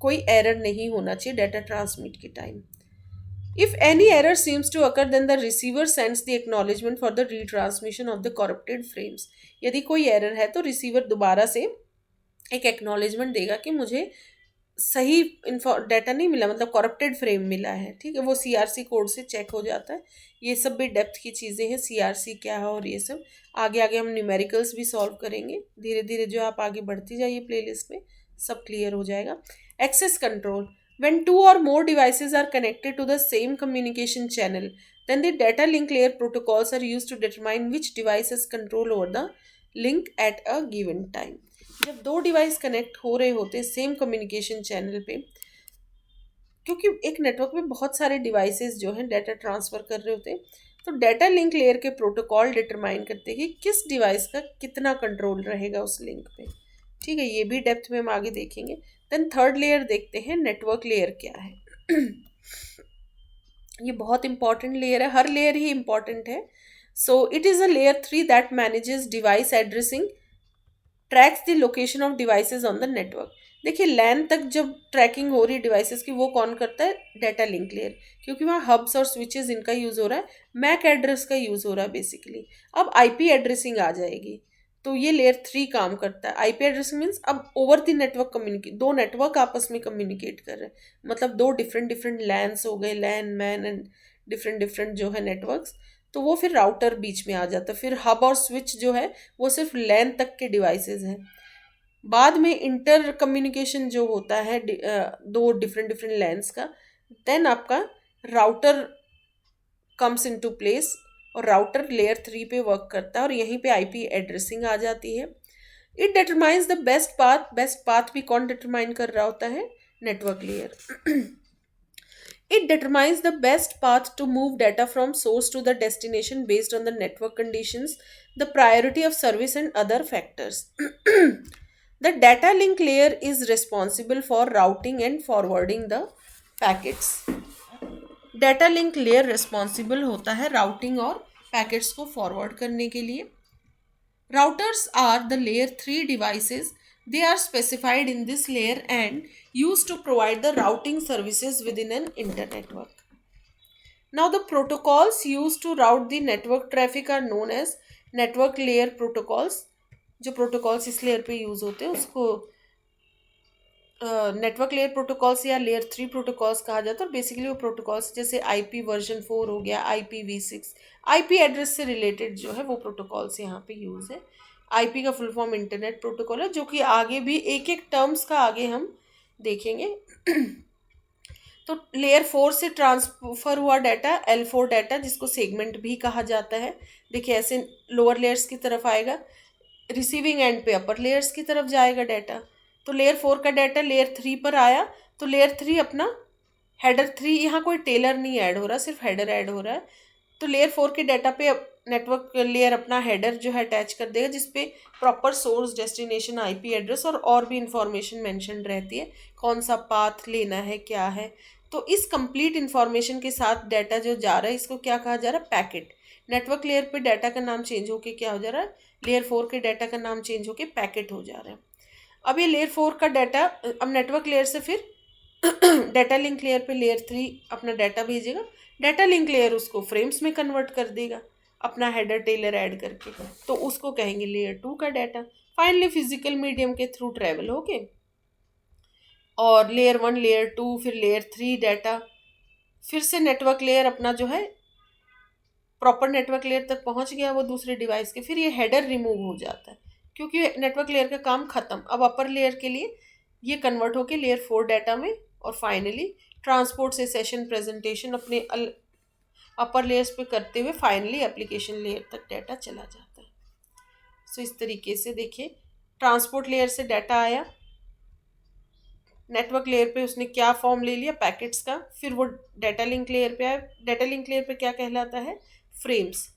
कोई एरर नहीं होना चाहिए डाटा ट्रांसमिट के time. If any error seems to occur, then the receiver sends the acknowledgement for the retransmission of the corrupted frames। यदि कोई एरर है तो रिसीवर दोबारा से एक एक्नॉलेजमेंट देगा कि मुझे सही डाटा नहीं मिला, मतलब करप्टेड फ्रेम मिला है। ठीक है, वो सीआरसी कोड से चेक हो जाता है। ये सब भी डेप्थ की चीज़ें हैं, सीआरसी क्या है और ये सब आगे आगे हम न्यूमेरिकल्स भी सॉल्व करेंगे। धीरे धीरे जो आप आगे बढ़ती जाइए प्लेलिस्ट में सब क्लियर हो जाएगा। Access control, when two or more devices are connected to the same communication channel, then the data link layer protocols are used to determine which device has control over the link at a given time। जब दो device connect हो रहे होते हैं same communication channel पे, क्योंकि एक network में बहुत सारे डिवाइसेस जो हैं डाटा ट्रांसफ़र कर रहे होते हैं, तो डाटा लिंक लेयर के प्रोटोकॉल डिटरमाइन करते हैं कि किस डिवाइस का कितना कंट्रोल रहेगा उस लिंक पे। ठीक है, ये भी डेप्थ में हम आगे देखेंगे। देन थर्ड लेयर देखते हैं, नेटवर्क लेयर क्या है। ये बहुत इंपॉर्टेंट लेयर है, हर लेयर ही इंपॉर्टेंट है। So it is a layer 3 that manages device addressing, tracks the location of devices on the network. देखिए लैन तक जब ट्रैकिंग हो रही है डिवाइसेस की, वो कौन करता है, डाटा लिंक लेयर, क्योंकि वहाँ हब्स और स्विचेस इनका यूज़ हो रहा है, मैक एड्रेस का यूज़ हो रहा है बेसिकली। अब आईपी एड्रेसिंग आ जाएगी, तो ये लेयर 3 काम करता है। आईपी एड्रेसिंग मीन्स अब ओवर द नेटवर्क कम्युनिकेट, दो नेटवर्क आपस में कम्युनिकेट कर रहे हैं, मतलब दो डिफरेंट डिफरेंट लैन्स हो गए, LAN MAN and different different जो है नेटवर्क्स। तो वो फिर राउटर बीच में आ जाता है। फिर हब और स्विच जो है वो सिर्फ लैन तक के डिवाइसेस हैं। बाद में इंटर कम्युनिकेशन जो होता है दो डिफरेंट डिफरेंट लैन्स का, देन आपका राउटर कम्स इनटू प्लेस, और राउटर लेयर 3 पे वर्क करता है और यहीं पे आईपी एड्रेसिंग आ जाती है। It determines the best path. Best path भी कौन डिटरमाइन कर रहा होता है, network layer. It determines the best path to move data from source to the destination based on the network conditions, the priority of service and other factors। The data link layer is responsible for routing and forwarding the packets। Data link layer responsible होता है routing और packets को forward करने के लिए। Routers are the layer 3 devices। They are specified in this layer and used to provide the routing services within an internetwork। Now the protocols used to route the network traffic are known as network layer protocols। जो protocols इस layer पे use होते हैं उसको network layer protocols या layer 3 protocols कहा जाता है। और बेसिकली वो प्रोटोकॉल्स जैसे IP वर्जन 4 हो गया, IPv6, IP एड्रेस से रिलेटेड जो है वो प्रोटोकॉल्स यहाँ पे यूज़ है। IP का फुल फॉर्म इंटरनेट प्रोटोकॉल है, जो कि आगे भी एक एक टर्म्स का आगे हम देखेंगे। तो लेयर 4 से ट्रांसफ़र हुआ डाटा L4 डाटा, जिसको सेगमेंट भी कहा जाता है। देखिए ऐसे लोअर लेयर्स की तरफ आएगा, रिसीविंग एंड पे अपर लेयर्स की तरफ जाएगा डाटा। तो लेयर 4 का डाटा लेयर 3 पर आया, तो लेयर 3 अपना हेडर 3, यहाँ कोई टेलर नहीं ऐड हो रहा, सिर्फ हेडर ऐड हो रहा है। तो लेयर 4 के डाटा पे नेटवर्क लेयर अपना हेडर जो है अटैच कर देगा, जिसपे proper source, destination, IP address और भी इंफॉर्मेशन मेंशन रहती है, कौन सा पाथ लेना है क्या है। तो इस कंप्लीट इंफॉर्मेशन के साथ डाटा जो जा रहा है इसको क्या कहा जा रहा है, पैकेट। नेटवर्क लेयर पे डाटा का नाम चेंज होके क्या हो जा रहा है, लेयर 4 के डाटा का नाम चेंज होके पैकेट हो जा रहा है। अब ये लेयर 4 का डाटा अब नेटवर्क लेयर से फिर डाटा लिंक लेयर पे लेयर 3 अपना डाटा भेजेगा, डाटा लिंक लेयर उसको फ्रेम्स में कन्वर्ट कर देगा अपना हेडर टेलर ऐड करके, तो उसको कहेंगे लेयर 2 का डाटा। फाइनली फिजिकल मीडियम के थ्रू ट्रेवल होके और लेयर 1, लेयर 2, फिर लेयर 3 डाटा, फिर से नेटवर्क लेयर अपना जो है प्रॉपर नेटवर्क लेयर तक पहुंच गया वो दूसरे डिवाइस के, फिर ये हेडर रिमूव हो जाता है क्योंकि नेटवर्क लेयर का काम खत्म। अब अपर लेयर के लिए ये कन्वर्ट होके लेयर 4 डाटा में, और फाइनली ट्रांसपोर्ट से सेशन प्रेजेंटेशन अपने अपर लेयर्स पे करते हुए फाइनली एप्लीकेशन लेयर तक डाटा चला जाता है। सो इस तरीके से देखिए, ट्रांसपोर्ट लेयर से डाटा आया, नेटवर्क लेयर पे उसने क्या फॉर्म ले लिया पैकेट्स का, फिर वो डाटा लिंक लेयर पे आया, डाटा लिंक लेयर पे क्या कहलाता है, फ्रेम्स,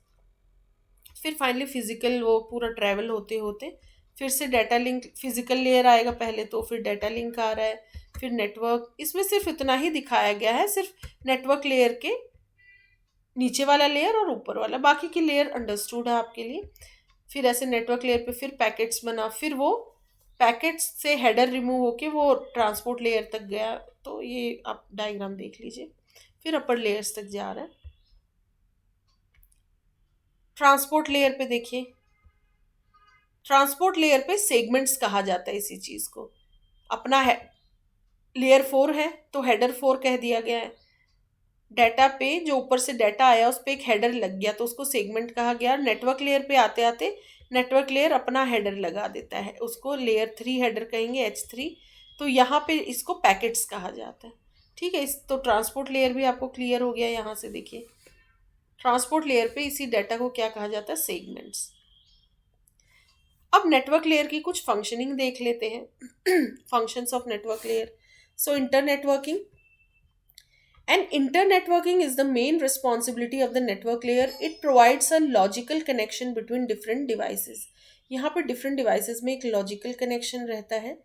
फिर फाइनली फिजिकल वो पूरा ट्रैवल होते होते फिर से डाटा लिंक फिजिकल लेयर आएगा पहले, तो फिर डाटा लिंक आ रहा है, फिर नेटवर्क। इसमें सिर्फ इतना ही दिखाया गया है, सिर्फ नेटवर्क लेयर के नीचे वाला लेयर और ऊपर वाला, बाकी की लेयर अंडरस्टूड है आपके लिए। फिर ऐसे नेटवर्क लेयर पे फिर पैकेट्स बना, फिर वो पैकेट्स से हेडर रिमूव होके वो ट्रांसपोर्ट लेयर तक गया, तो ये आप डायग्राम देख लीजिए, फिर अपर लेयर्स तक जा रहा है। ट्रांसपोर्ट लेयर पे देखिए, ट्रांसपोर्ट लेयर पे सेगमेंट्स कहा जाता है इसी चीज को। अपना है लेयर 4 है तो हेडर 4 कह दिया गया है, डाटा पे जो ऊपर से डाटा आया उस पर एक हेडर लग गया तो उसको सेगमेंट कहा गया। नेटवर्क लेयर पे आते आते नेटवर्क लेयर अपना हेडर लगा देता है, उसको लेयर 3 हेडर कहेंगे, H3। तो यहाँ पे इसको पैकेट्स कहा जाता है। ठीक है, इस तो ट्रांसपोर्ट लेयर भी आपको क्लियर हो गया। यहाँ से देखिए, ट्रांसपोर्ट लेयर पे इसी डाटा को क्या कहा जाता है, सेगमेंट्स। अब नेटवर्क लेयर की कुछ फंक्शनिंग देख लेते हैं। Functions of network layer. So internetworking, and internetworking is the main responsibility of the network layer. It provides a logical connection between different devices. यहाँ पर different devices में एक logical connection रहता है।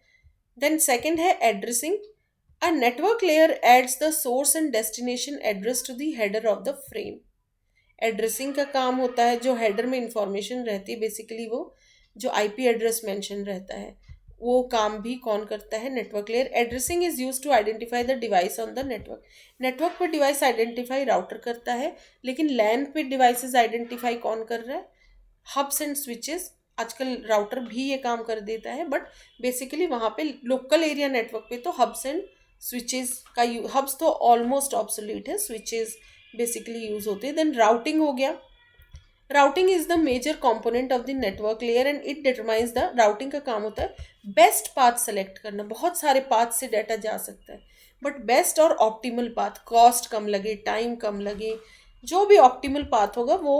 Then second है addressing. A network layer adds the source and destination address to the header of the frame. Addressing का काम होता है, जो हेडर में इंफॉर्मेशन रहती है बेसिकली वो जो आईपी एड्रेस मेंशन रहता है, वो काम भी कौन करता है, network layer. Addressing is use to identify the device on the network. Network पर डिवाइस आइडेंटिफाई राउटर करता है, लेकिन लैन पे डिवाइसेस आइडेंटिफाई कौन कर रहा है, हब्स एंड स्विचेस। आजकल राउटर भी ये काम कर देता है, बट बेसिकली वहाँ पे लोकल एरिया नेटवर्क पे तो हब्स एंड स्विचेस का हब्स तो ऑलमोस्ट ऑब्सोलीट है, स्विचेस बेसिकली यूज होते हैं। देन राउटिंग हो गया। Routing is the major component of the network layer and it determines the, routing का काम होता है बेस्ट पाथ सेलेक्ट करना। बहुत सारे पाथ से डाटा जा सकता है, बट बेस्ट और ऑप्टिमल पाथ, कॉस्ट कम लगे, टाइम कम लगे, जो भी ऑप्टिमल पाथ होगा वो।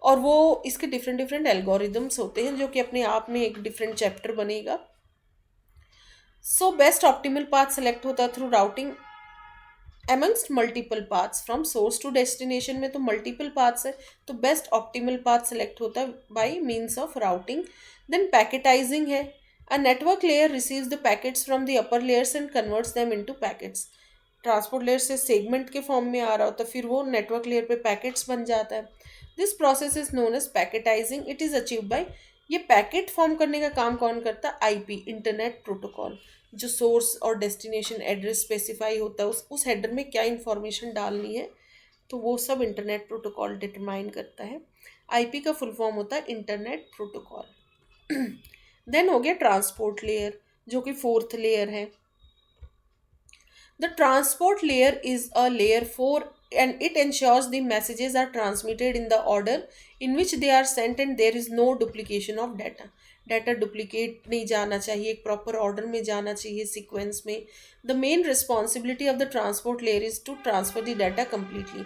और वो इसके डिफरेंट डिफरेंट एल्गोरिदम्स होते हैं जो कि अपने आप में एक डिफरेंट चैप्टर बनेगा। So best optimal path select होता है through routing amongst multiple paths from source to destination में तो multiple paths है, तो best optimal path select होता है by means of routing. Then packetizing है, a network layer receives the packets from the upper layers and converts them into packets. Transport layer से segment के form में आ रहा होता है, फिर वो नेटवर्क लेयर पे पैकेट्स बन जाता है। This process is known as packetizing. It is achieve by, ये पैकेट फॉर्म करने का काम कौन करता है, आईपी, इंटरनेट प्रोटोकॉल। जो सोर्स और डेस्टिनेशन एड्रेस स्पेसिफाई होता है उस हेडर में क्या इंफॉर्मेशन डालनी है, तो वो सब इंटरनेट प्रोटोकॉल डिटरमाइन करता है। आईपी का फुल फॉर्म होता है इंटरनेट प्रोटोकॉल। देन हो गया ट्रांसपोर्ट लेयर, जो कि 4th लेयर है। The transport layer is a layer 4 and it ensures the messages are transmitted in the order in which they are sent and there is no duplication of data. Data duplicate नहीं जाना चाहिए, एक proper order में जाना चाहिए, sequence में। The main responsibility of the transport layer is to transfer the data completely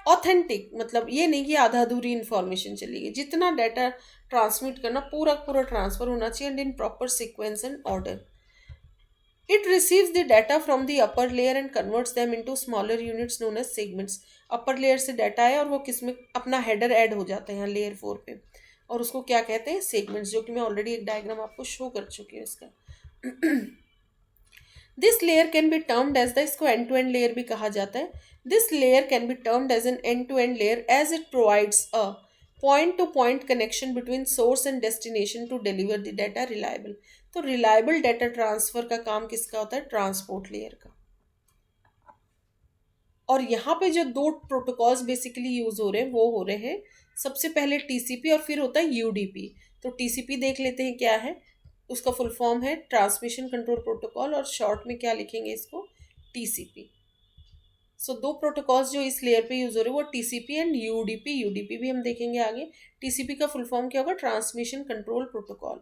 authentic, मतलब ये नहीं कि आधा अधूरी इन्फॉर्मेशन चलेगी, जितना डाटा ट्रांसमिट करना पूरा पूरा ट्रांसफर होना चाहिए and in proper sequence and order. It receives the data from the upper layer and converts them into smaller units known as segments. Upper layer से डाटा है और वो किसमें अपना हेडर ऐड हो जाता है यहाँ लेयर 4 पे, और उसको क्या कहते हैं, सेगमेंट्स, जो कि मैं ऑलरेडी एक डायग्राम आपको शो कर चुकी हूँ इसका। This layer can be termed as the, इसको एंड टू एंड लेयर भी कहा जाता है। This layer can be termed as an end to end layer as it provides a point to point connection between source and destination to deliver the data reliable. तो reliable data transfer का काम किसका होता है, transport layer का। और यहाँ पे जो दो प्रोटोकॉल्स बेसिकली यूज हो रहे हैं वो हो रहे हैं, सबसे पहले टीसीपी और फिर होता है यूडीपी। तो टीसीपी देख लेते हैं क्या है, उसका फुल फॉर्म है ट्रांसमिशन कंट्रोल प्रोटोकॉल, और शॉर्ट में क्या लिखेंगे इसको, टीसीपी। सो दो प्रोटोकॉल्स जो इस लेयर पे यूज हो रहे हैं वो टीसीपी एंड यूडीपी, यूडीपी भी हम देखेंगे आगे। टीसीपी का फुल फॉर्म क्या होगा, transmission control protocol.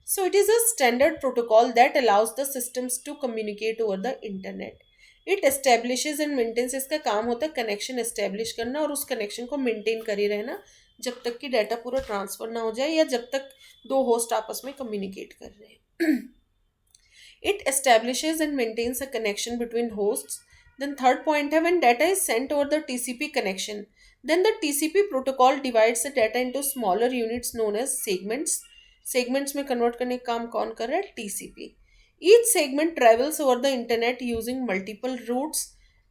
So it is a standard protocol that allows the systems to communicate over the internet. It establishes and maintains, इसका काम होता है कनेक्शन एस्टेब्लिश करना और उस कनेक्शन को मेंटेन करे रहना जब तक कि डाटा पूरा ट्रांसफर ना हो जाए या जब तक दो होस्ट आपस में कम्युनिकेट कर रहे हैं। It establishes and maintains a connection between hosts. Then third point है, when data is sent over the TCP connection, then the TCP protocol divides the data into smaller units known as segments. Segments में convert करने का काम कौन कर रहा है, TCP. Each segment travels over the internet using multiple routes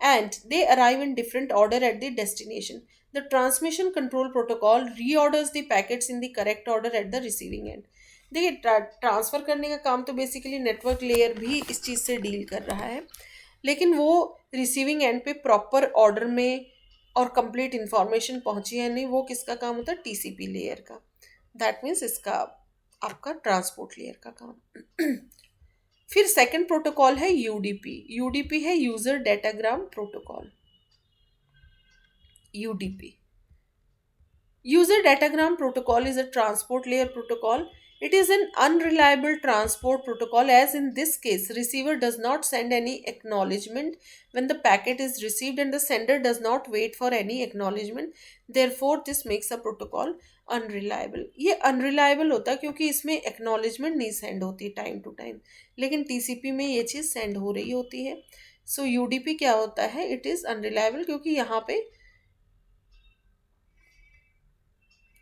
and they arrive in different order at the destination. The transmission control protocol reorders the packets in the correct order at the receiving end. देखिए transfer करने का काम तो basically network layer भी इस चीज़ से deal कर रहा है, लेकिन वो रिसीविंग एंड पे प्रॉपर ऑर्डर में और कंप्लीट इंफॉर्मेशन पहुंची है नहीं, वो किसका काम होता है, टीसीपी लेयर का। दैट मीन्स इसका आपका ट्रांसपोर्ट लेयर का काम। फिर सेकंड प्रोटोकॉल है यूडीपी। यूडीपी है user datagram protocol, UDP. User Datagram Protocol is a transport layer protocol. It is an unreliable transport protocol, as in this case, receiver does not send any acknowledgement when the packet is received and the sender does not wait for any acknowledgement. Therefore, this makes a protocol unreliable. ये unreliable होता है क्योंकि इसमें acknowledgement नहीं send होती time to time, लेकिन TCP में ये चीज़ send हो रही होती है। So UDP क्या होता है, it is unreliable क्योंकि यहाँ पे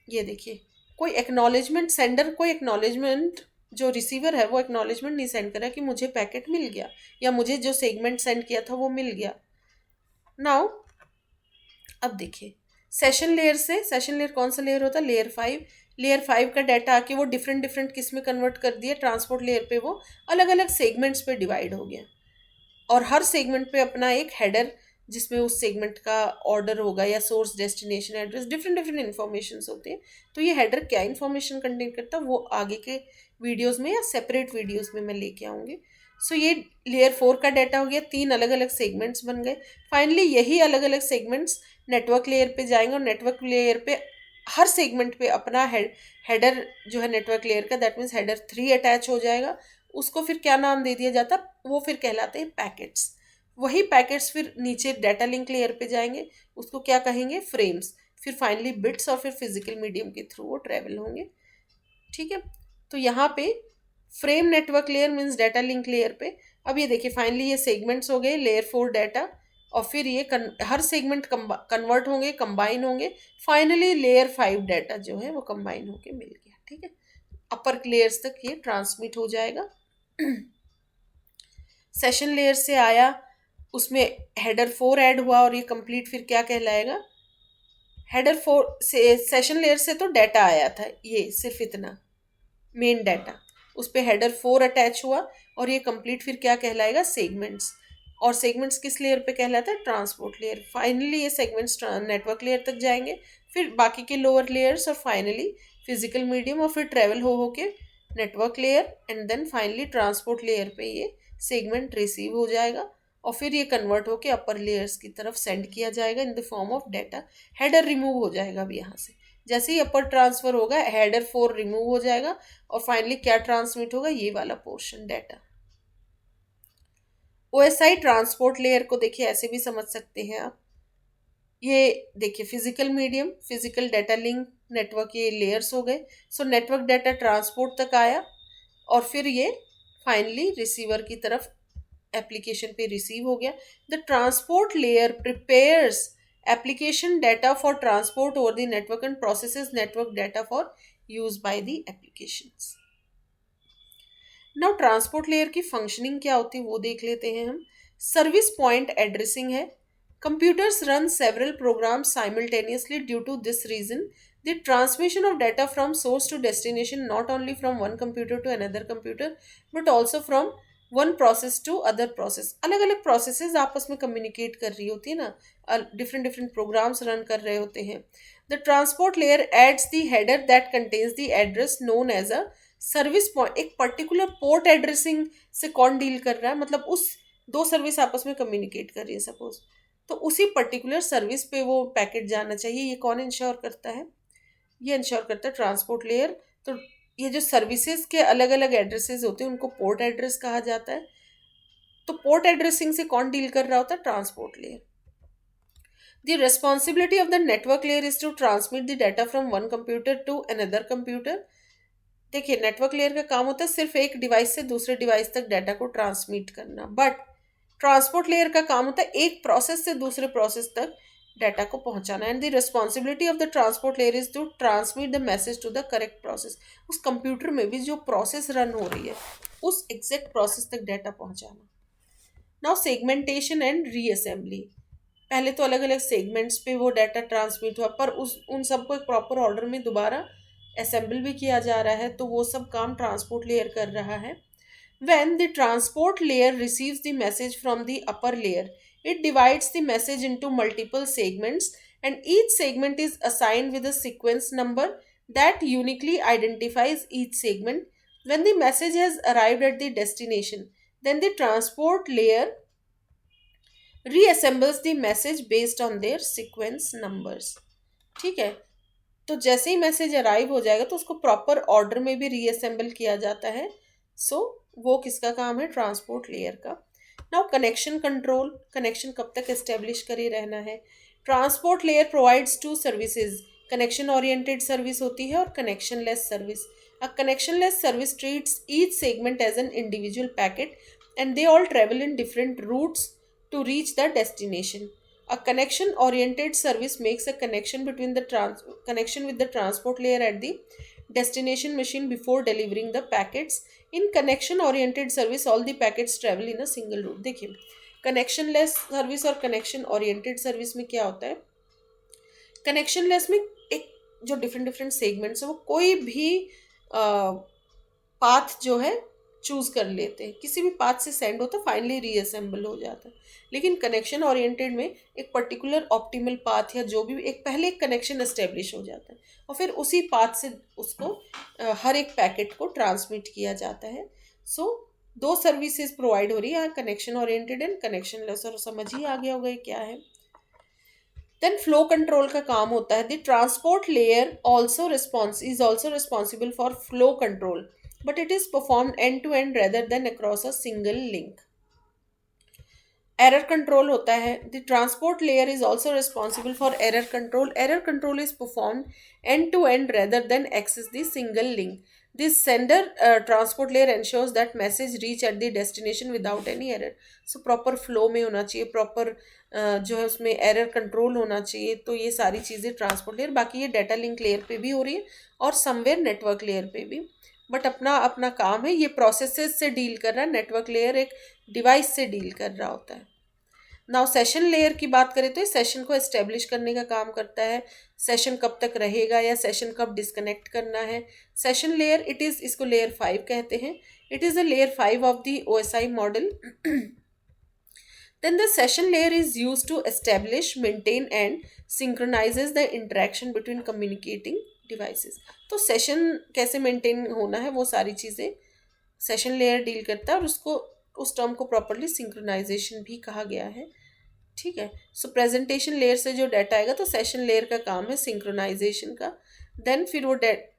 ये देखिए कोई एक्नॉलेजमेंट, सेंडर कोई एक्नॉलेजमेंट, जो रिसीवर है वो एक्नॉलेजमेंट नहीं सेंड कर रहा कि मुझे पैकेट मिल गया या मुझे जो सेगमेंट सेंड किया था वो मिल गया। नाउ अब देखिए सेशन लेयर से, सेशन लेयर कौन सा लेयर होता है, लेयर 5। लेयर 5 का डाटा आके वो डिफरेंट डिफरेंट किस में कन्वर्ट कर दिया, ट्रांसपोर्ट लेयर पे वो अलग अलग सेगमेंट्स पे डिवाइड हो गया और हर सेगमेंट पे अपना एक हेडर जिसमें उस सेगमेंट का ऑर्डर होगा या source, destination address, different different information होते हैं। तो ये हेडर क्या इन्फॉर्मेशन कंटेन करता है वो आगे के वीडियोस में या सेपरेट वीडियोस में मैं लेके आऊँगी। सो ये लेयर 4 का डाटा हो गया, 3 अलग अलग सेगमेंट्स बन गए। फाइनली यही अलग अलग सेगमेंट्स नेटवर्क लेयर पे जाएंगे और नेटवर्क लेयर पे हर सेगमेंट पे अपना हेडर जो है नेटवर्क लेयर का, दैट मीन्स हेडर 3 अटैच हो जाएगा। उसको फिर क्या नाम दे दिया जाता, वो फिर कहलाते हैं पैकेट्स। वही पैकेट्स फिर नीचे डाटा लिंक लेयर पे जाएंगे, उसको क्या कहेंगे, फ्रेम्स। फिर फाइनली बिट्स और फिर फिजिकल मीडियम के थ्रू वो ट्रेवल होंगे। ठीक है, तो यहाँ पे frame network layer means data link layer पे। अब ये देखिए फाइनली ये सेगमेंट्स हो गए लेयर 4 डाटा और फिर ये हर सेगमेंट कन्वर्ट होंगे, कंबाइन होंगे। फाइनली लेयर 5 डाटा जो है वो कंबाइन होके मिल गया। ठीक है, अपर लेयर्स तक ये ट्रांसमिट हो जाएगा। सेशन लेयर से आया, उसमें हेडर 4 ऐड हुआ और ये कंप्लीट फिर क्या कहलाएगा, हेडर 4 से सेशन लेयर से तो डाटा आया था, ये सिर्फ इतना मेन डाटा, उस पर हेडर 4 अटैच हुआ और ये कंप्लीट फिर क्या कहलाएगा, सेगमेंट्स। और सेगमेंट्स किस लेयर पे कहलाता है, ट्रांसपोर्ट लेयर। फाइनली ये सेगमेंट्स नेटवर्क लेयर तक जाएंगे, फिर बाकी के लोअर लेयर्स और फाइनली फिजिकल मीडियम और फिर ट्रेवल हो के network layer and then finally transport layer पे ये सेगमेंट रिसीव हो जाएगा और फिर ये कन्वर्ट होके अपर लेयर्स की तरफ सेंड किया जाएगा in the form of data. Header remove हो जाएगा अब यहाँ से, जैसे ही अपर ट्रांसफर होगा हेडर 4 रिमूव हो जाएगा और फाइनली क्या ट्रांसमिट होगा, ये वाला portion data. OSI transport layer को देखिए ऐसे भी समझ सकते हैं आप, ये देखिए physical medium, physical data link, network, ये लेयर्स हो गए। सो नेटवर्क डाटा ट्रांसपोर्ट तक आया और फिर ये फाइनली रिसीवर की तरफ एप्लीकेशन पे रिसीव हो गया। The transport layer prepares application data for transport over the network and processes network data for use by the applications. Now transport layer की फंक्शनिंग क्या होती है वो देख लेते हैं हम। सर्विस पॉइंट एड्रेसिंग है। Computers run several programs simultaneously. Due to this reason, the transmission of data from source to destination not only from one computer to another computer but also from one process to other process. अलग अलग processes आपस में communicate कर रही होती है ना, different different programs run कर रहे होते हैं। The transport layer adds the header that contains the address known as a service point. एक particular port addressing से कौन deal कर रहा है, मतलब उस दो सर्विस आपस में communicate कर रही है सपोज, तो उसी पर्टिकुलर सर्विस पे वो पैकेट जाना चाहिए। ये कौन इंश्योर करता है? ये इंश्योर करता है ट्रांसपोर्ट लेयर। तो ये जो सर्विसेज के अलग अलग एड्रेसेस होते हैं उनको पोर्ट एड्रेस कहा जाता है। तो पोर्ट एड्रेसिंग से कौन डील कर रहा होता है? Transport layer. The responsibility of the network layer is to transmit the data from one computer to another computer। देखिए, नेटवर्क लेयर का काम होता है सिर्फ एक डिवाइस से दूसरे डिवाइस तक डाटा को ट्रांसमिट करना, बट ट्रांसपोर्ट लेयर का काम होता है एक प्रोसेस से दूसरे प्रोसेस तक डाटा को पहुंचाना। And the responsibility of the transport layer is to transmit the message to the correct process. उस कंप्यूटर में भी जो प्रोसेस रन हो रही है उस एग्जैक्ट प्रोसेस तक डाटा पहुंचाना। Now segmentation and reassembly. पहले तो अलग अलग सेगमेंट्स पे वो डाटा ट्रांसमिट हुआ, पर उन सबको एक प्रॉपर ऑर्डर में दोबारा असेंबल भी किया जा रहा है, तो वो सब काम ट्रांसपोर्ट लेयर कर रहा है। When the transport layer receives the message from the upper layer, it divides the message into multiple segments, and each segment is assigned with a sequence number that uniquely identifies each segment. When the message has arrived at the destination, then the transport layer reassembles the message based on their sequence numbers। ठीक है, तो जैसे ही message arrive हो जाएगा तो उसको proper order में भी रीअसेंबल किया जाता है। सो वो किसका काम है? ट्रांसपोर्ट लेयर का। Now connection control. कनेक्शन कब तक एस्टेब्लिश करे रहना है? Transport layer provides two services. Connection oriented service होती है और connectionless service. A connectionless service treats each segment as an individual packet and they all travel in different routes to reach the destination। A connection-oriented service makes a connection between the connection with the transport layer at the destination machine before delivering the packets। In connection-oriented service, all the packets travel in a single route। देखिए, connectionless service और connection oriented service में क्या होता है? Connectionless में एक जो different different segments है वो कोई भी पाथ जो है चूज कर लेते हैं, किसी भी पाथ से सेंड होता है, फाइनली रीअसेंबल हो जाता है। लेकिन कनेक्शन ओरिएंटेड में एक पर्टिकुलर ऑप्टिमल पाथ या जो भी एक पहले एक कनेक्शन एस्टेब्लिश हो जाता है और फिर उसी पाथ से उसको हर एक पैकेट को ट्रांसमिट किया जाता है। सो दो सर्विसेज प्रोवाइड हो रही है, connection oriented and connection less. और समझ ही आ गया होगा ये क्या है। देन फ्लो कंट्रोल का काम होता है। The transport layer also responsible for flow control, but it is performed end to end rather than across a single link। Error control होता है। The transport layer is also responsible for error control. Error control is performed end to end rather than across the single link. This sender transport layer ensures that message reach at the destination without any error. So proper flow में होना चाहिए, proper जो है उसमें error control होना चाहिए। तो ये सारी चीज़ें ट्रांसपोर्ट लेयर, बाकी ये डाटा लिंक लेयर पे भी हो रही है और समवेयर नेटवर्क लेयर पे भी, बट अपना अपना काम है। ये प्रोसेसेस से डील कर रहा है, नेटवर्क लेयर एक डिवाइस से डील कर रहा होता है। नाउ सेशन लेयर की बात करें तो ये सेशन को एस्टेब्लिश करने का काम करता है। सेशन कब तक रहेगा या सेशन कब डिस्कनेक्ट करना है। सेशन लेयर इसको लेयर 5 कहते हैं। It is a layer 5 of the OSI model. Then the session layer is used to establish, maintain and synchronizes the interaction between communicating devices। तो सेशन कैसे मेंटेन होना है वो सारी चीज़ें सेशन लेयर डील करता है और उसको उस टर्म को प्रॉपरली सिंक्रोनाइजेशन भी कहा गया है। ठीक है, सो प्रेजेंटेशन लेयर से जो डाटा आएगा तो सेशन लेयर का काम है सिंक्रोनाइजेशन का। देन फिर वो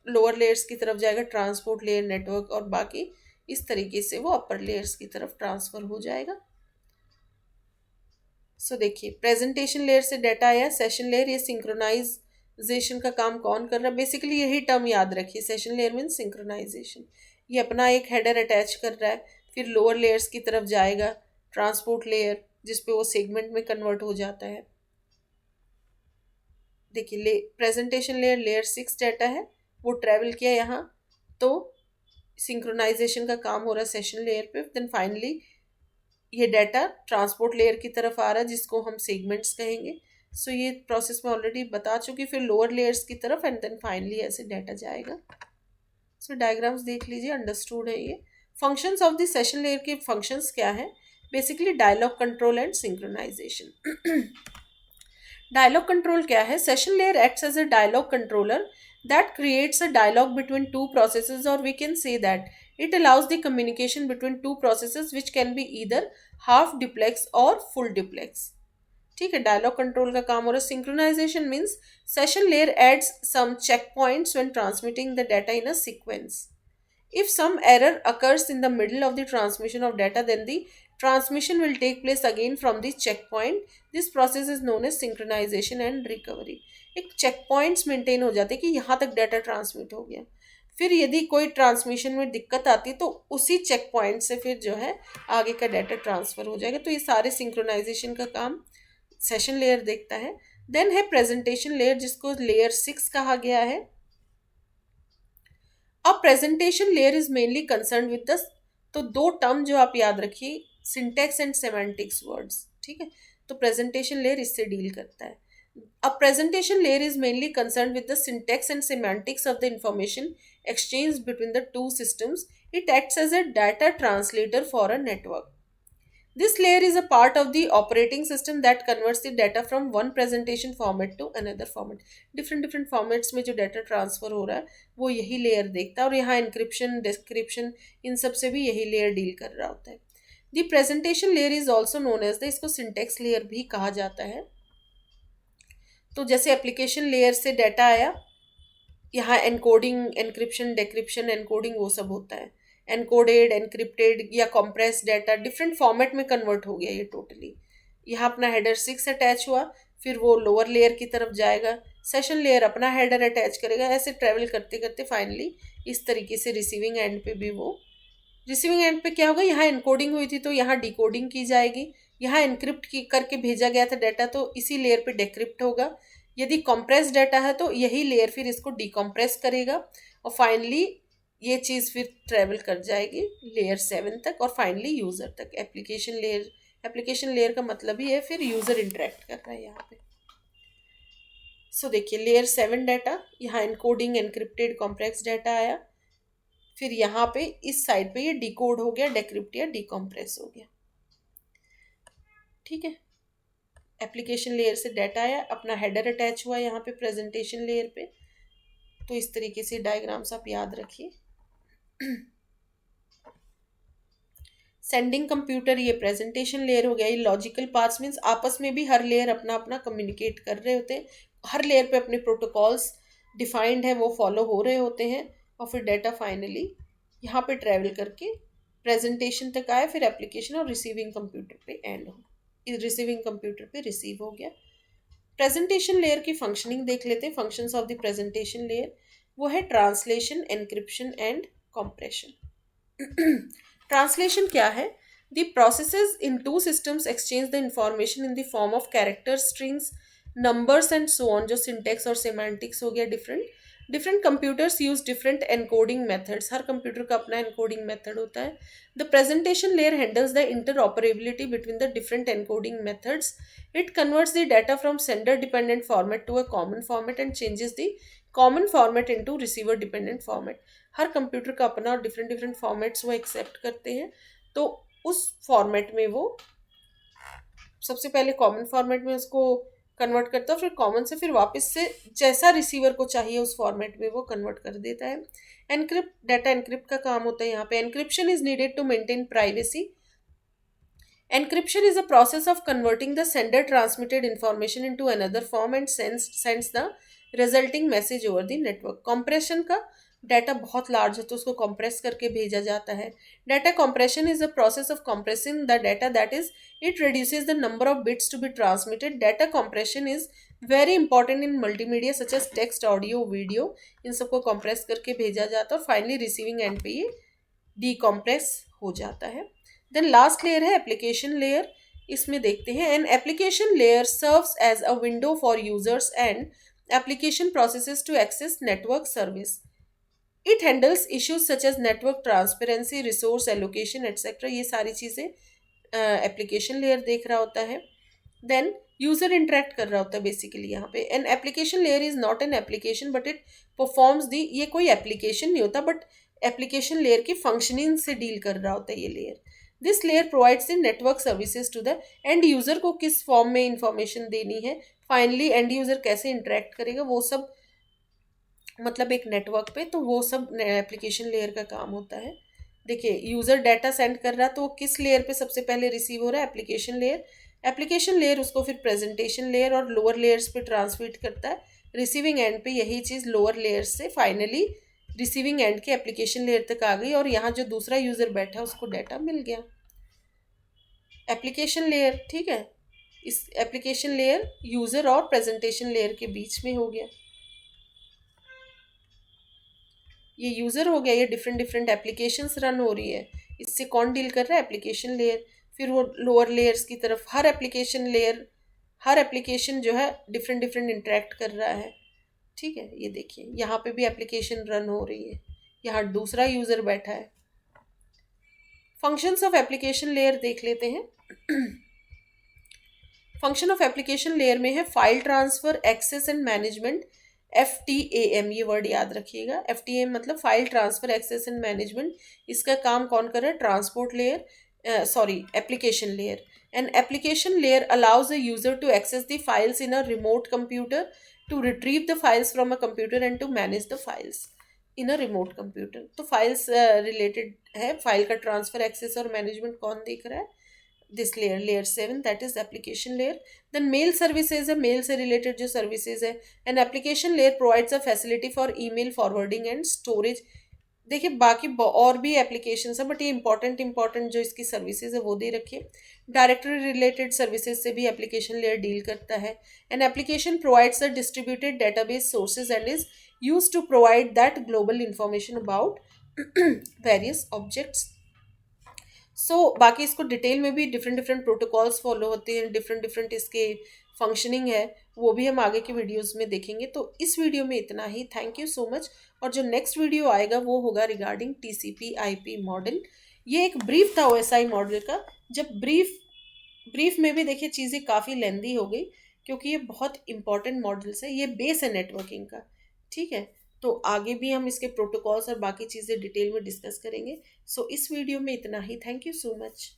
लोअर लेयर्स की तरफ जाएगा, ट्रांसपोर्ट लेयर, नेटवर्क और बाकी इस तरीके से वो अपर लेयर्स की तरफ ट्रांसफ़र हो जाएगा। सो देखिए, प्रेजेंटेशन लेयर से डाटा आया, सेशन लेयर, ये सिंक्रोनाइजेशन का काम कौन कर रहा है? बेसिकली यही टर्म याद रखिए, सेशन लेयर मीन्स सिंक्रोनाइजेशन। ये अपना एक हेडर अटैच कर रहा है, फिर लोअर लेयर्स की तरफ जाएगा, ट्रांसपोर्ट लेयर जिसपे वो सेगमेंट में कन्वर्ट हो जाता है। देखिए, प्रेजेंटेशन लेयर लेयर 6 डाटा है, वो ट्रेवल किया यहाँ, तो सिंक्रोनाइजेशन का काम हो रहा है सेशन लेयर पे। देन फाइनली ये डाटा ट्रांसपोर्ट लेयर की तरफ आ रहा है जिसको हम सेगमेंट्स कहेंगे। सो ये प्रोसेस में ऑलरेडी बता चुकी, फिर लोअर लेयर्स की तरफ एंड देन फाइनली ऐसे डाटा जाएगा। सो डायग्राम्स देख लीजिए, अंडरस्टूड है ये। Functions of the session layer के फंक्शंस क्या है? Basically dialog control and synchronization. Dialog control क्या है? Session layer acts as a dialog controller that creates a dialogue between two processes, or we can say that it allows the communication between two processes which can be either half duplex or full duplex। ठीक है, dialogue control का काम हो रहा है. Synchronization means session layer adds some check points when transmitting the data in a sequence. If some error occurs in the middle of the transmission of data, then the transmission will take place again from the checkpoint. This process is known as synchronization and recovery. एक check points maintain हो जाते हैं कि यहाँ तक data transmit हो गया. फिर यदि कोई ट्रांसमिशन में दिक्कत आती है तो उसी चेक पॉइंट से फिर जो है आगे का डाटा ट्रांसफर हो जाएगा. तो ये सारे सिंक्रोनाइजेशन का काम सेशन लेयर देखता है. देन है प्रेजेंटेशन लेयर, जिसको लेयर 6 कहा गया है. अब presentation layer is mainly concern with the, तो दो टर्म जो आप याद रखिए, सिंटेक्स एंड सेमेंटिक्स वर्ड्स. ठीक है, तो प्रेजेंटेशन लेयर इससे डील करता है. अब presentation layer is mainly concern with the syntax and semantics of the information exchange between the two systems. It acts as a data translator for a network. This layer is a part of the operating system that converts the data from one presentation format to another format. Different formats में जो data transfer हो रहा है वो यही layer देखता है, और यहाँ encryption, description इन सब से भी यही layer deal कर रहा होता है. The presentation layer is also known as the, इसको syntax layer भी कहा जाता है. तो जैसे application layer से data आया, यहाँ encoding, encryption, decryption, encoding वो सब होता है. एनकोडेड, एनक्रिप्टेड या कॉम्प्रेस डाटा डिफरेंट फॉर्मेट में कन्वर्ट हो गया ये टोटली. यहाँ अपना हेडर 6 अटैच हुआ, फिर वो लोअर लेयर की तरफ जाएगा, सेशन लेयर अपना हेडर अटैच करेगा, ऐसे ट्रेवल करते करते फाइनली इस तरीके से रिसीविंग एंड पे भी वो, रिसीविंग एंड पे क्या होगा, यहाँ एनकोडिंग हुई थी तो यहाँ डिकोडिंग की जाएगी. यहाँ एनक्रिप्ट की करके भेजा गया था डाटा तो इसी लेयर पे डिक्रिप्ट होगा. यदि कॉम्प्रेस डाटा है तो यही लेयर फिर इसको डिकॉम्प्रेस करेगा, और फाइनली ये चीज़ फिर ट्रेवल कर जाएगी लेयर 7 तक और फाइनली यूज़र तक. एप्लीकेशन लेयर का मतलब ही है फिर यूज़र इंटरेक्ट कर रहा है यहाँ पे. सो देखिए लेयर 7 डाटा, यहाँ एनकोडिंग, एनक्रिप्टेड, कॉम्प्लेक्स डाटा आया, फिर यहाँ पे इस साइड पे ये डिकोड हो गया, डिक्रिप्ट या डिकॉम्प्रेस हो गया. ठीक है, एप्लीकेशन लेयर से डाटा आया, अपना हेडर अटैच हुआ यहाँ पे प्रेजेंटेशन लेयर पे. तो इस तरीके से डायग्राम्स आप याद रखिए. सेंडिंग कंप्यूटर ये प्रेजेंटेशन लेयर हो गया. ये लॉजिकल पार्ट्स मीन्स आपस में भी हर लेयर अपना अपना कम्युनिकेट कर रहे होते हैं, हर लेयर पे अपने प्रोटोकॉल्स डिफाइंड है वो फॉलो हो रहे होते हैं, और फिर डाटा फाइनली यहाँ पे ट्रैवल करके प्रेजेंटेशन तक आए, फिर एप्लीकेशन और रिसीविंग कंप्यूटर पे एंड हो. रिसीविंग कंप्यूटर पे रिसीव हो गया. प्रेजेंटेशन लेयर की फंक्शनिंग देख लेते हैं. Functions of the presentation layer वो है translation, encryption and compression. Translation क्या है? The processes in two systems exchange the information in the form of characters, strings, numbers and so on. जो syntax और semantics हो गया different computers use different encoding methods. हर computer का अपना encoding method होता है. The presentation layer handles the interoperability between the different encoding methods. It converts the data from sender dependent format to a common format and changes the common format into receiver dependent format. Her computer का अपना और different formats वो accept करते हैं. तो उस format में वो सबसे पहले कॉमन फॉर्मेट में उसको कन्वर्ट करता है, फिर कॉमन से फिर वापस से जैसा रिसीवर को चाहिए उस फॉर्मेट में वो कन्वर्ट कर देता है. एनक्रिप्ट, डाटा एनक्रिप्ट का काम होता है यहाँ पे. Encryption is needed to maintain privacy. Encryption is a process of converting the sender transmitted information into another form and sends the resulting message over the network. Compression का data बहुत large है तो उसको कंप्रेस करके भेजा जाता है. Data compression is a process of compressing the data, that is it reduces the number of bits to be transmitted. Data compression is very important in multimedia such as text, audio, video. इन सबको compress करके भेजा जाता है और finally receiving end पे ये decompress हो जाता है. देन लास्ट लेयर है एप्लीकेशन लेयर. इसमें देखते हैं an application layer serves as a window for users and application processes to access network service. It handles issues such as network transparency, resource allocation etcetera. ये सारी चीज़ें application layer देख रहा होता है. देन यूजर इंटरेक्ट कर रहा होता है बेसिकली यहाँ पे. An application layer is not an application but it performs the, ये कोई एप्लीकेशन नहीं होता बट एप्लीकेशन लेयर की फंक्शनिंग से डील कर रहा होता है ये layer. This layer provides the network services to the end user को किस फॉर्म में इंफॉर्मेशन देनी है, फाइनली एंड यूज़र कैसे इंटरेक्ट करेगा, वो सब मतलब एक नेटवर्क पे, तो वो सब एप्लीकेशन लेयर का काम होता है. देखिए यूज़र डाटा सेंड कर रहा है तो वो किस लेयर पे सबसे पहले रिसीव हो रहा है, एप्लीकेशन लेयर. एप्लीकेशन लेयर उसको फिर प्रेजेंटेशन लेयर और लोअर लेयर्स पे ट्रांसमिट करता है। रिसीविंग एंड पे यही चीज़ लोअर लेयर से फाइनली रिसीविंग एंड के एप्लीकेशन लेयर तक आ गई और यहाँ जो दूसरा यूज़र बैठा है उसको डाटा मिल गया। एप्लीकेशन लेयर, ठीक है, इस एप्लीकेशन लेयर यूज़र और प्रेजेंटेशन लेयर के बीच में हो गया। ये यूज़र हो गया, ये डिफरेंट डिफरेंट एप्लीकेशंस रन हो रही है, इससे कौन डील कर रहा है? Application layer. फिर वो लोअर लेयर्स की तरफ हर एप्लीकेशन जो है डिफरेंट डिफरेंट इंटरेक्ट कर रहा है। ठीक है, ये देखिए यहाँ पे भी एप्लीकेशन रन हो रही है, यहाँ दूसरा यूज़र बैठा है। फंक्शंस ऑफ एप्लीकेशन लेयर देख लेते हैं। फंक्शन ऑफ एप्लीकेशन लेयर में है file transfer, access and management, FTAM, ये वर्ड याद रखिएगा। FTAM मतलब file transfer, access and management. इसका काम कौन कर रहा है? Transport layer, application layer. An application layer allows a user to access the files in a remote computer, to retrieve the files from a computer and to manage the files in a remote computer। तो files related है, file का transfer, access और management कौन देख रहा है? This layer, layer 7, that is application layer. Then mail services है, mail से रिलेटेड जो सर्विसेज है। An application layer provides a facility for email forwarding and storage. देखिए बाकी और भी एप्लीकेशन है, बट ये इंपॉर्टेंट जो इसकी सर्विसेज है वो दे रखिए। डायरेक्टरी रिलेटेड सर्विसेज से भी एप्लीकेशन लेयर डील करता है। An application provides a distributed database sources and is use to provide that global information about various objects. बाकी इसको डिटेल में भी डिफरेंट डिफरेंट प्रोटोकॉल्स फॉलो होते हैं, डिफरेंट डिफरेंट इसके फंक्शनिंग है, वो भी हम आगे के वीडियोस में देखेंगे। तो इस वीडियो में इतना ही। Thank you so much. और जो नेक्स्ट वीडियो आएगा वो होगा रिगार्डिंग TCP/IP मॉडल। ये एक ब्रीफ था OSI मॉडल का। जब ब्रीफ में भी देखिए चीज़ें काफ़ी लेंदी हो गई, क्योंकि ये बहुत इंपॉर्टेंट मॉडल्स है, ये बेस है नेटवर्किंग का। ठीक है, तो आगे भी हम इसके प्रोटोकॉल्स और बाकी चीज़ें डिटेल में डिस्कस करेंगे। इस वीडियो में इतना ही। Thank you so much.